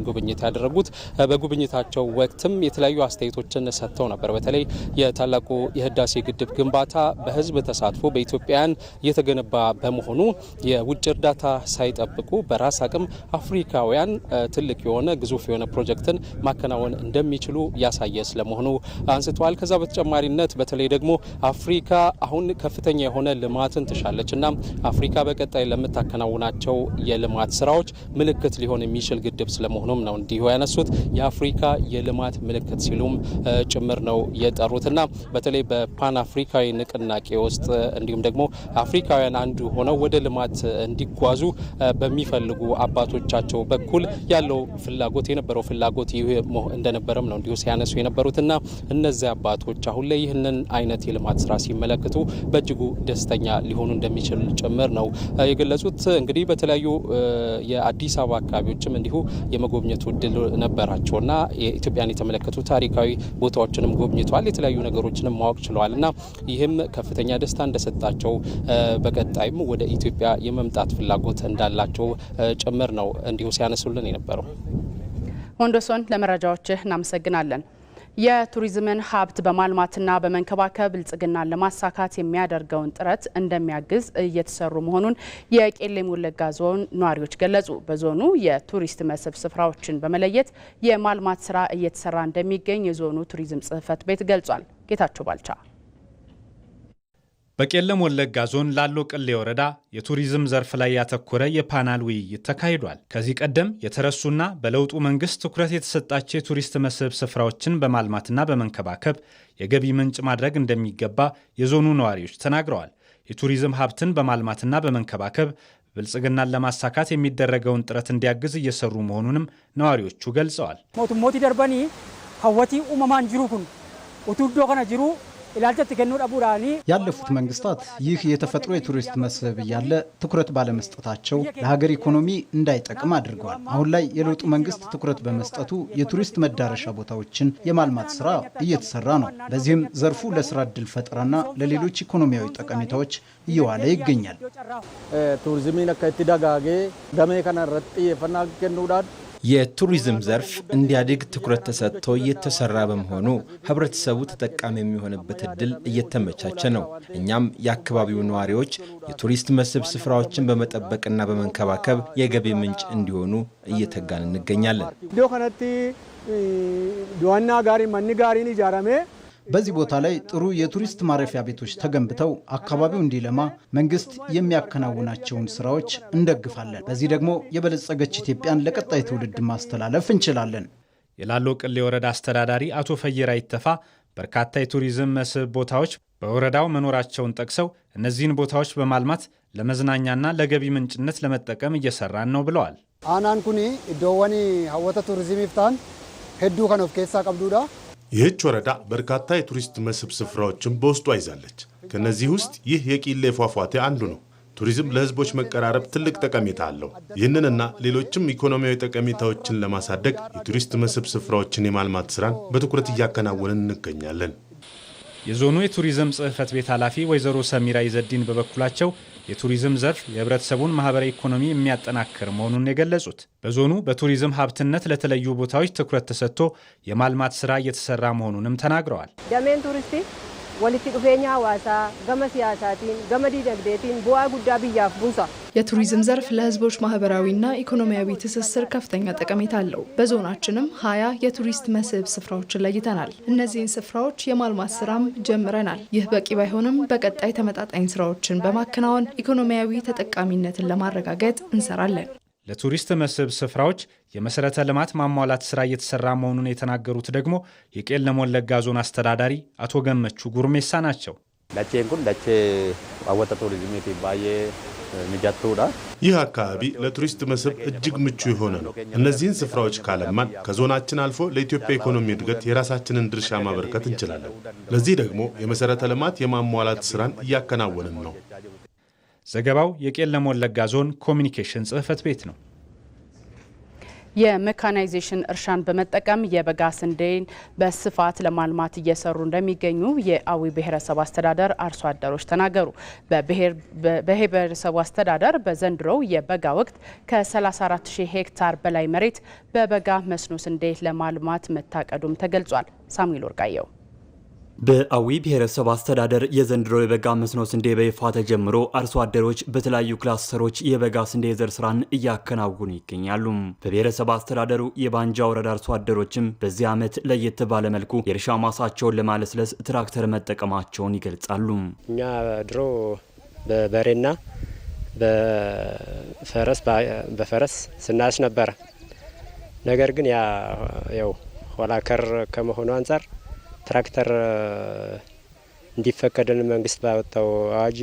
S4: ጉብኝት ያደረጉት በጉብኝታቸው ወቅትም የተለያዩ አስተያየቶችን ሰጥተው ነበር። በተለይ የታላቁ የህዳሴ ግድብ ግንባታ በህዝብ ተሳትፎ በኢትዮጵያውያን የተገነባ በመሆኑ የውጭ እርዳታ ሳይጠብቁ በራስ አቅም አፍሪካውያን ትልቅ የሆነ ግዙፍ የሆነ ፕሮጀክትን ማከናወን እንደሚችሉ ያሳየ ስለመሆኑ አንስተዋል። ከዛ በተጨማሪነት በተለይ ደግሞ አፍሪካ አሁን ከፍተኛ የሆነ ልማትን ትሻለች እና አፍሪካ በቀጣይ ለምታከናውናቸው የልማት ስራዎች ምልክት ሊሆን የሚችል ግድብ ስለመሆኑም ነው እንዲሁ ያነሱት። የአፍሪካ የልማት ምልክት ሲሉም ጭምር ነው የጠሩትና በተለይ በፓን አፍሪካዊ ንቅናቄ ውስጥ እንዲሁም ደግሞ አፍሪካውያን አንዱ ሆነው ወደ ልማት እንዲጓዙ በሚፈልጉ አባቶቻቸው በኩል ያለው ፍላጎት የነበረው ፍላጎት ይህ እንደነበረም ነው እንዲሁ ሲያነሱ የነበሩትና እነዚህ አባቶች አሁን ላይ ይህንን አይነት የልማት ስራ ሲመለከቱ በእጅጉ ደስተኛ ሊሆኑ እንደሚችል ጭምር ነው የገለጹት። እንግዲህ በተለያዩ የአዲስ አበባ አካባቢዎችም እንዲሁ የመጎብኘቱ እድል ነበራቸውና የኢትዮጵያን የተመለከቱ ታሪካዊ ቦታዎችንም ጎብኝተዋል። የተለያዩ ነገሮችንም ማወቅ ችለዋልና ይህም ከፍተኛ ደስታ እንደሰጣቸው በቀጣይም ወደ ኢትዮጵያ የመምጣት ፍላጎት እንዳላቸው ጭምር ነው እንዲሁ ሲያነሱልን የነበረው።
S1: ወንደሰን ለመረጃዎችህ እናመሰግናለን። የቱሪዝምን ሀብት በማልማትና በመንከባከብ ብልጽግናን ለማሳካት የሚያደርገውን ጥረት እንደሚያግዝ እየተሰሩ መሆኑን የቄለም ወለጋ ዞን ነዋሪዎች ገለጹ። በዞኑ የቱሪስት መስህብ ስፍራዎችን በመለየት የማልማት ስራ እየተሰራ እንደሚገኝ የዞኑ ቱሪዝም ጽሕፈት ቤት ገልጿል። ጌታቸው ባልቻ
S6: በቄለም ወለጋ ዞን ላሎ ቅሌ ወረዳ የቱሪዝም ዘርፍ ላይ ያተኮረ የፓናል ውይይት ተካሂዷል። ከዚህ ቀደም የተረሱና በለውጡ መንግስት ትኩረት የተሰጣቸው የቱሪስት መስህብ ስፍራዎችን በማልማትና በመንከባከብ የገቢ ምንጭ ማድረግ እንደሚገባ የዞኑ ነዋሪዎች ተናግረዋል። የቱሪዝም ሀብትን በማልማትና በመንከባከብ ብልጽግናን ለማሳካት የሚደረገውን ጥረት እንዲያግዝ እየሰሩ መሆኑንም ነዋሪዎቹ ገልጸዋል።
S7: ሞቱሞቲ ደርበኒ ሀወቲ ኡመማን ጅሩ ኩን ኡቱዶ ከነ ጅሩ
S8: ያለፉት መንግስታት ይህ የተፈጥሮ የቱሪስት መስህብ እያለ ትኩረት ባለመስጠታቸው ለሀገር ኢኮኖሚ እንዳይጠቅም አድርገዋል። አሁን ላይ የለውጡ መንግስት ትኩረት በመስጠቱ የቱሪስት መዳረሻ ቦታዎችን የማልማት ስራ እየተሰራ ነው። በዚህም ዘርፉ ለስራ እድል ፈጠራና ለሌሎች ኢኮኖሚያዊ ጠቀሜታዎች እየዋለ ይገኛል።
S7: ቱሪዝሚን አከቲ ዳጋጌ ደሜ ከነረጥ የፈናገኑዳድ
S9: የቱሪዝም ዘርፍ እንዲያድግ ትኩረት ተሰጥቶ እየተሰራ በመሆኑ ህብረተሰቡ ተጠቃሚ የሚሆንበት እድል እየተመቻቸ ነው። እኛም የአካባቢው ነዋሪዎች የቱሪስት መስህብ ስፍራዎችን በመጠበቅና በመንከባከብ የገቢ ምንጭ እንዲሆኑ እየተጋን እንገኛለን።
S7: ዶና ጋሪ ማኒ ጋሪን ይጃራሜ
S8: በዚህ ቦታ ላይ ጥሩ የቱሪስት ማረፊያ ቤቶች ተገንብተው አካባቢው እንዲለማ መንግስት የሚያከናውናቸውን ስራዎች እንደግፋለን። በዚህ ደግሞ የበለጸገች ኢትዮጵያን ለቀጣይ ትውልድ ማስተላለፍ እንችላለን።
S6: የላሎ ቅሌ ወረዳ አስተዳዳሪ አቶ ፈየራ ይተፋ በርካታ የቱሪዝም መስህብ ቦታዎች በወረዳው መኖራቸውን ጠቅሰው እነዚህን ቦታዎች በማልማት ለመዝናኛና ለገቢ ምንጭነት ለመጠቀም እየሰራን ነው ብለዋል።
S7: አናን ኩኒ ኢዶዋኒ ሀወተ ቱሪዝም ይፍታን ሄዱ ከኖፍ ኬሳ ቀብዱዳ
S10: ይህች ወረዳ በርካታ የቱሪስት መስህብ ስፍራዎችን በውስጧ ይዛለች። ከነዚህ ውስጥ ይህ የቂሌ ፏፏቴ አንዱ ነው። ቱሪዝም ለህዝቦች መቀራረብ ትልቅ ጠቀሜታ አለው። ይህንንና ሌሎችም ኢኮኖሚያዊ ጠቀሜታዎችን ለማሳደግ የቱሪስት መስህብ ስፍራዎችን የማልማት ስራን በትኩረት እያከናወንን እንገኛለን።
S6: የዞኑ የቱሪዝም ጽሕፈት ቤት ኃላፊ ወይዘሮ ሰሚራ ይዘዲን በበኩላቸው የቱሪዝም ዘርፍ የህብረተሰቡን ማህበራዊ ኢኮኖሚ የሚያጠናክር መሆኑን የገለጹት በዞኑ በቱሪዝም ሀብትነት ለተለዩ ቦታዎች ትኩረት ተሰጥቶ የማልማት ስራ እየተሰራ መሆኑንም ተናግረዋል።
S11: ደሜን ቱሪስቲ ወሊቲ ዱፌኛ ዋሳ ገመ ሲያሳቲን ገመ ዲነግዴቲን ቡአ ጉዳ ብያፍ ቡሳ
S12: የቱሪዝም ዘርፍ ለህዝቦች ማህበራዊና ኢኮኖሚያዊ ትስስር ከፍተኛ ጠቀሜታ አለው። በዞናችንም 20 የቱሪስት መስህብ ስፍራዎችን ለይተናል። እነዚህን ስፍራዎች የማልማት ስራም ጀምረናል። ይህ በቂ ባይሆንም በቀጣይ ተመጣጣኝ ስራዎችን በማከናወን ኢኮኖሚያዊ ተጠቃሚነትን ለማረጋገጥ እንሰራለን።
S6: ለቱሪስት መስህብ ስፍራዎች የመሰረተ ልማት ማሟላት ስራ እየተሰራ መሆኑን የተናገሩት ደግሞ የቄለም ወለጋ ዞን አስተዳዳሪ አቶ ገመቹ ጉርሜሳ ናቸው።
S13: ዳቼን ኩን ዳቼ አወጣ ቱሪዝም ባየ ሚጃቱዳ
S10: ይህ አካባቢ ለቱሪስት መስህብ እጅግ ምቹ የሆነ ነው። እነዚህን ስፍራዎች ካለማን ከዞናችን አልፎ ለኢትዮጵያ ኢኮኖሚ እድገት የራሳችንን ድርሻ ማበርከት እንችላለን። ለዚህ ደግሞ የመሰረተ ልማት የማሟላት ስራን እያከናወንን ነው።
S6: ዘገባው የቄለም ወለጋ ዞን ኮሚኒኬሽን ጽሕፈት ቤት ነው።
S1: የሜካናይዜሽን እርሻን በመጠቀም የበጋ ስንዴን በስፋት ለማልማት እየሰሩ እንደሚገኙ የአዊ ብሔረሰብ አስተዳደር አርሶ አደሮች ተናገሩ። በብሔረሰቡ አስተዳደር በዘንድሮው የበጋ ወቅት ከ34,000 ሄክታር በላይ መሬት በበጋ መስኖ ስንዴ ለማልማት መታቀዱም ተገልጿል። ሳሙኤል ወርቃየው
S14: በአዊ ብሔረሰብ አስተዳደር የዘንድሮ የበጋ መስኖ ስንዴ በይፋ ተጀምሮ አርሶ አደሮች በተለያዩ ክላስተሮች የበጋ ስንዴ ዘር ስራን እያከናወኑ ይገኛሉ። በብሔረሰብ አስተዳደሩ የባንጃ ወረዳ አርሶ አደሮችም በዚህ ዓመት ለየት ባለ መልኩ የእርሻ ማሳቸውን ለማለስለስ ትራክተር መጠቀማቸውን ይገልጻሉ።
S15: እኛ ድሮ በበሬና በፈረስ ስናስ ነበረ። ነገር ግን ያው ኋላከር ከመሆኑ አንጻር ትራክተር እንዲፈቀደን መንግስት ባወጣው አዋጅ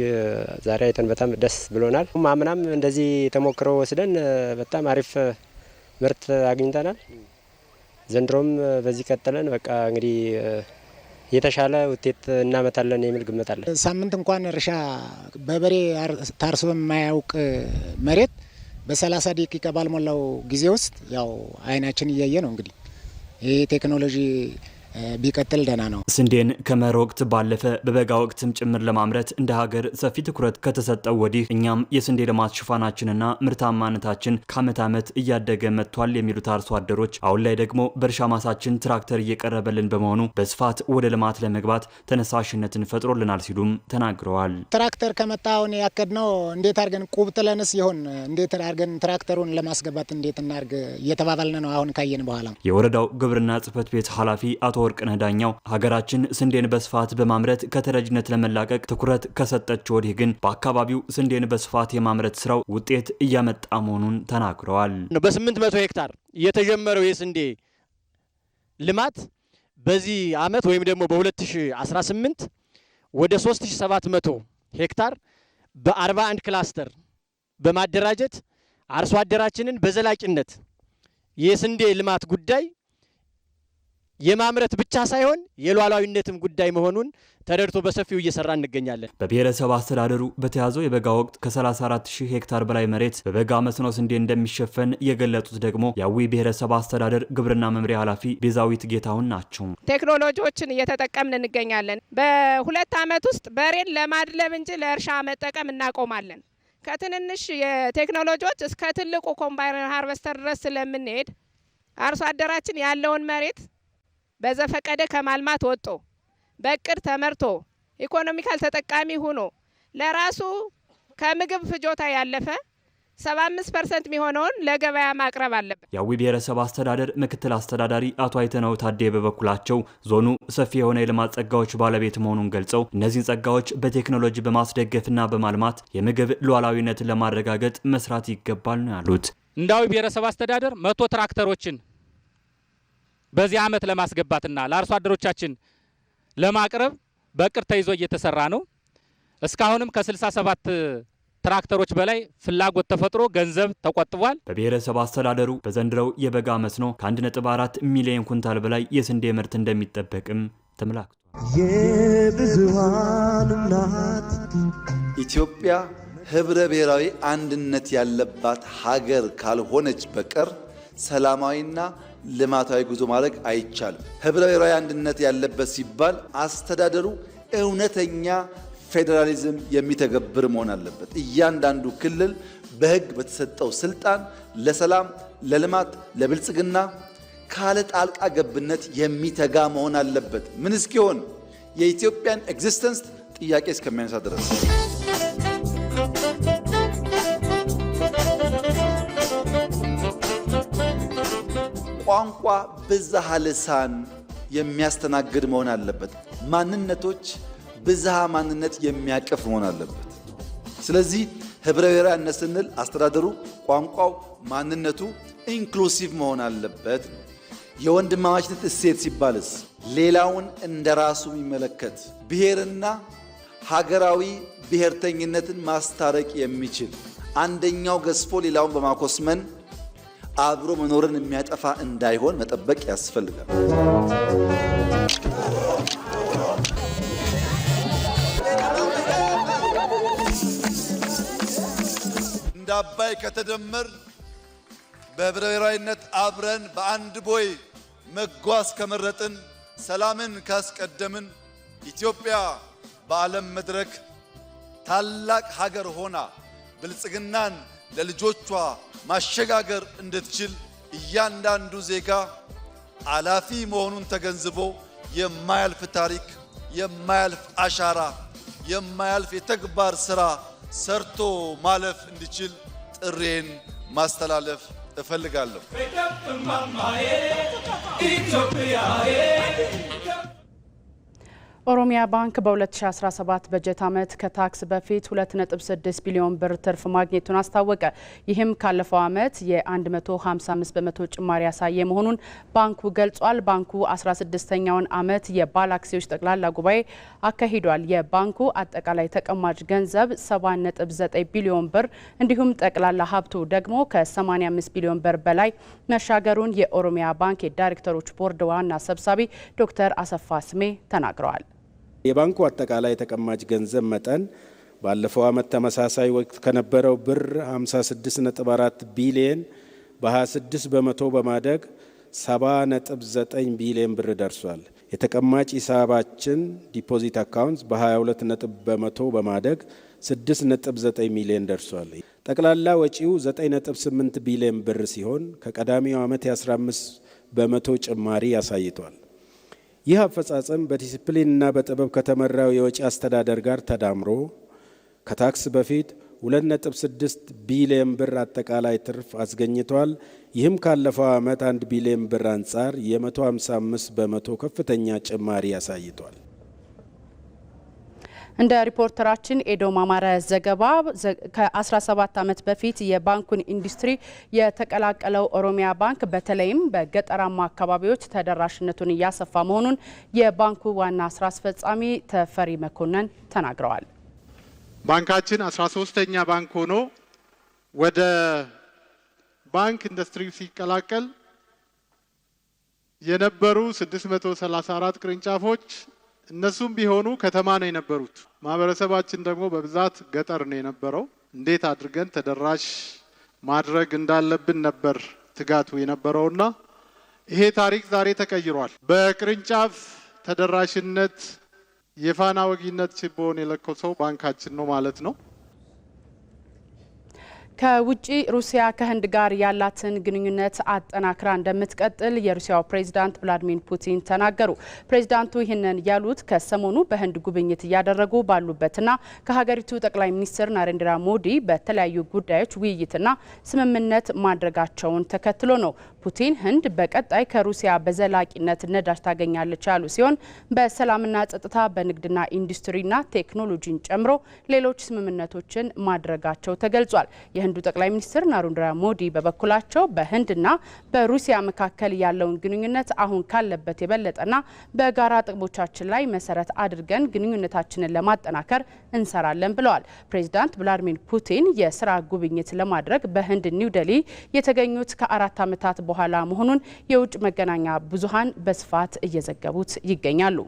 S15: ዛሬ አይተን በጣም ደስ ብሎናል። አምናም እንደዚህ ተሞክሮ ወስደን በጣም አሪፍ ምርት አግኝተናል። ዘንድሮም በዚህ ቀጥለን በቃ እንግዲህ የተሻለ ውጤት እናመጣለን የሚል ግምት አለ።
S27: ሳምንት እንኳን እርሻ በበሬ ታርሶ የማያውቅ መሬት በ30 ደቂቃ ባልሞላው ጊዜ ውስጥ ያው አይናችን እያየ ነው። እንግዲህ ይህ ቴክኖሎጂ ቢቀጥል ደህና ነው።
S14: ስንዴን ከመኸር ወቅት ባለፈ በበጋ ወቅትም ጭምር ለማምረት እንደ ሀገር ሰፊ ትኩረት ከተሰጠው ወዲህ እኛም የስንዴ ልማት ሽፋናችንና ምርታማነታችን ከዓመት ዓመት እያደገ መጥቷል የሚሉት አርሶ አደሮች አሁን ላይ ደግሞ በእርሻ ማሳችን ትራክተር እየቀረበልን በመሆኑ በስፋት ወደ ልማት ለመግባት ተነሳሽነትን ፈጥሮልናል ሲሉም ተናግረዋል።
S27: ትራክተር ከመጣ አሁን ያቀድነው እንዴት አድርገን ቁብ ጥለንስ ይሆን እንዴት አድርገን ትራክተሩን ለማስገባት እንዴት እናርግ እየተባባልን ነው። አሁን ካየን በኋላ
S14: የወረዳው ግብርና ጽሕፈት ቤት ኃላፊ አቶ ወርቅነህ ዳኛው ሀገራችን ስንዴን በስፋት በማምረት ከተረጅነት ለመላቀቅ ትኩረት ከሰጠች ወዲህ ግን በአካባቢው ስንዴን በስፋት የማምረት ስራው ውጤት እያመጣ መሆኑን ተናግረዋል።
S28: በ800 ሄክታር የተጀመረው የስንዴ ልማት በዚህ ዓመት ወይም ደግሞ በ2018 ወደ 3700 ሄክታር በ41 ክላስተር በማደራጀት አርሶ አደራችንን በዘላቂነት የስንዴ ልማት ጉዳይ የማምረት ብቻ ሳይሆን የሉዓላዊነትም ጉዳይ መሆኑን ተረድቶ በሰፊው እየሰራ እንገኛለን።
S14: በብሔረሰብ አስተዳደሩ በተያዘው የበጋ ወቅት ከ34,000 ሄክታር በላይ መሬት በበጋ መስኖ ስንዴ እንደሚሸፈን የገለጹት ደግሞ የአዊ ብሔረሰብ አስተዳደር ግብርና መምሪያ ኃላፊ ቤዛዊት ጌታሁን ናቸው።
S29: ቴክኖሎጂዎችን እየተጠቀምን እንገኛለን። በ2 ዓመት ውስጥ በሬን ለማድለብ እንጂ ለእርሻ መጠቀም እናቆማለን። ከትንንሽ የቴክኖሎጂዎች እስከ ትልቁ ኮምባይነር ሃርቨስተር ድረስ ስለምንሄድ አርሶ አደራችን ያለውን መሬት በዘፈቀደ ከማልማት ወጥቶ በእቅድ ተመርቶ ኢኮኖሚካል ተጠቃሚ ሆኖ ለራሱ ከምግብ ፍጆታ ያለፈ 75% የሚሆነውን ለገበያ ማቅረብ አለበት።
S14: የአዊ ብሔረሰብ አስተዳደር ምክትል አስተዳዳሪ አቶ አይተነው ታዴ በበኩላቸው ዞኑ ሰፊ የሆነ የልማት ጸጋዎች ባለቤት መሆኑን ገልጸው እነዚህን ጸጋዎች በቴክኖሎጂ በማስደገፍና በማልማት የምግብ ሉዓላዊነትን ለማረጋገጥ መስራት ይገባል ነው ያሉት።
S30: እንደ አዊ ብሔረሰብ አስተዳደር 100 ትራክተሮችን በዚህ ዓመት ለማስገባትና ለአርሶ አደሮቻችን ለማቅረብ በእቅድ ተይዞ እየተሰራ ነው። እስካሁንም ከ67 ትራክተሮች በላይ ፍላጎት ተፈጥሮ ገንዘብ ተቆጥቧል።
S14: በብሔረሰብ አስተዳደሩ በዘንድሮው የበጋ መስኖ ከ1.4 ሚሊዮን ኩንታል በላይ የስንዴ ምርት እንደሚጠበቅም ተመላክቷል።
S3: የብዙሃን እናት
S5: ኢትዮጵያ ህብረ ብሔራዊ አንድነት ያለባት ሀገር ካልሆነች በቀር ሰላማዊና ልማታዊ ጉዞ ማድረግ አይቻልም። ህብረ ብሔራዊ አንድነት ያለበት ሲባል አስተዳደሩ እውነተኛ ፌዴራሊዝም የሚተገብር መሆን አለበት። እያንዳንዱ ክልል በህግ በተሰጠው ስልጣን ለሰላም፣ ለልማት፣ ለብልጽግና ካለ ጣልቃ ገብነት የሚተጋ መሆን አለበት። ምን እስኪሆን የኢትዮጵያን ኤግዚስተንስ ጥያቄ እስከሚያነሳ ድረስ። ቋንቋ ብዝሃ ልሳን የሚያስተናግድ መሆን አለበት። ማንነቶች ብዝሃ ማንነት የሚያቅፍ መሆን አለበት። ስለዚህ ህብረ ብሔራዊነት ስንል አስተዳደሩ፣ ቋንቋው፣ ማንነቱ ኢንክሉሲቭ መሆን አለበት። የወንድማማችነት እሴት ሲባልስ ሌላውን እንደራሱ የሚመለከት ብሔርና ሀገራዊ ብሔርተኝነትን ማስታረቅ የሚችል አንደኛው ገዝፎ ሌላውን በማኮስመን አብሮ መኖርን የሚያጠፋ እንዳይሆን መጠበቅ ያስፈልጋል።
S16: እንደ አባይ ከተደመር በህብረ ብሔራዊነት አብረን በአንድ ቦይ መጓዝ ከመረጥን፣ ሰላምን ካስቀደምን ኢትዮጵያ በዓለም መድረክ ታላቅ ሀገር ሆና ብልጽግናን ለልጆቿ ማሸጋገር እንድትችል እያንዳንዱ ዜጋ አላፊ መሆኑን ተገንዝቦ የማያልፍ ታሪክ፣ የማያልፍ አሻራ፣ የማያልፍ የተግባር ስራ ሰርቶ ማለፍ እንዲችል ጥሬን ማስተላለፍ እፈልጋለሁ።
S1: ኦሮሚያ ባንክ በ2017 በጀት ዓመት ከታክስ በፊት 2.6 ቢሊዮን ብር ትርፍ ማግኘቱን አስታወቀ። ይህም ካለፈው ዓመት የ155 በመቶ ጭማሪ ያሳየ መሆኑን ባንኩ ገልጿል። ባንኩ 16ኛውን ዓመት የባለ አክሲዮች ጠቅላላ ጉባኤ አካሂዷል። የባንኩ አጠቃላይ ተቀማጭ ገንዘብ 7.9 ቢሊዮን ብር እንዲሁም ጠቅላላ ሀብቱ ደግሞ ከ85 ቢሊዮን ብር በላይ መሻገሩን የኦሮሚያ ባንክ የዳይሬክተሮች ቦርድ ዋና ሰብሳቢ ዶክተር አሰፋ ስሜ ተናግረዋል።
S17: የባንኩ አጠቃላይ ተቀማጭ ገንዘብ መጠን ባለፈው ዓመት ተመሳሳይ ወቅት ከነበረው ብር 56.4 ቢሊዮን በ26 በመቶ በማደግ 70.9 ቢሊዮን ብር ደርሷል። የተቀማጭ ሂሳባችን ዲፖዚት አካውንት በ22 በመቶ በማደግ 6.9 ሚሊዮን ደርሷል። ጠቅላላ ወጪው 9.8 ቢሊዮን ብር ሲሆን ከቀዳሚው ዓመት የ15 በመቶ ጭማሪ አሳይቷል። ይህ አፈጻጸም በዲሲፕሊንና በጥበብ ከተመራው የወጪ አስተዳደር ጋር ተዳምሮ ከታክስ በፊት 2.6 ቢሊዮን ብር አጠቃላይ ትርፍ አስገኝቷል። ይህም ካለፈው ዓመት 1 ቢሊዮን ብር አንጻር የ155 በመቶ ከፍተኛ ጭማሪ አሳይቷል።
S1: እንደ ሪፖርተራችን ኤዶም አማረ ዘገባ ከ17 ዓመት በፊት የባንኩን ኢንዱስትሪ የተቀላቀለው ኦሮሚያ ባንክ በተለይም በገጠራማ አካባቢዎች ተደራሽነቱን እያሰፋ መሆኑን የባንኩ ዋና ስራ አስፈጻሚ ተፈሪ መኮንን ተናግረዋል።
S18: ባንካችን 13ኛ ባንክ ሆኖ ወደ ባንክ ኢንዱስትሪ ሲቀላቀል የነበሩ 634 ቅርንጫፎች እነሱም ቢሆኑ ከተማ ነው የነበሩት። ማህበረሰባችን ደግሞ በብዛት ገጠር ነው የነበረው። እንዴት አድርገን ተደራሽ ማድረግ እንዳለብን ነበር ትጋቱ የነበረውና ይሄ ታሪክ ዛሬ ተቀይሯል። በቅርንጫፍ ተደራሽነት የፋና ወጊነት ችቦን የለኮሰው ባንካችን ነው ማለት ነው። ከውጪ ሩሲያ ከህንድ ጋር ያላትን ግንኙነት አጠናክራ እንደምትቀጥል የሩሲያው ፕሬዝዳንት ቭላዲሚር ፑቲን ተናገሩ። ፕሬዝዳንቱ ይህንን ያሉት ከሰሞኑ በህንድ ጉብኝት እያደረጉ ባሉበትና ከሀገሪቱ ጠቅላይ ሚኒስትር ናሬንድራ ሞዲ በተለያዩ ጉዳዮች ውይይትና ስምምነት ማድረጋቸውን ተከትሎ ነው። ፑቲን ህንድ በቀጣይ ከሩሲያ በዘላቂነት ነዳጅ ታገኛለች ያሉ ሲሆን በሰላምና ጸጥታ፣ በንግድና ኢንዱስትሪና ቴክኖሎጂን ጨምሮ ሌሎች ስምምነቶችን ማድረጋቸው ተገልጿል።
S1: የህንዱ ጠቅላይ ሚኒስትር ናሬንድራ ሞዲ በበኩላቸው በህንድና በሩሲያ መካከል ያለውን ግንኙነት አሁን ካለበት የበለጠና በጋራ ጥቅሞቻችን ላይ መሰረት አድርገን ግንኙነታችንን ለማጠናከር እንሰራለን ብለዋል። ፕሬዚዳንት ቭላዲሚር ፑቲን የስራ ጉብኝት ለማድረግ በህንድ ኒው ዴሊ የተገኙት ከ4 ዓመታት በኋላ መሆኑን የውጭ መገናኛ ብዙሃን በስፋት እየዘገቡት ይገኛሉ።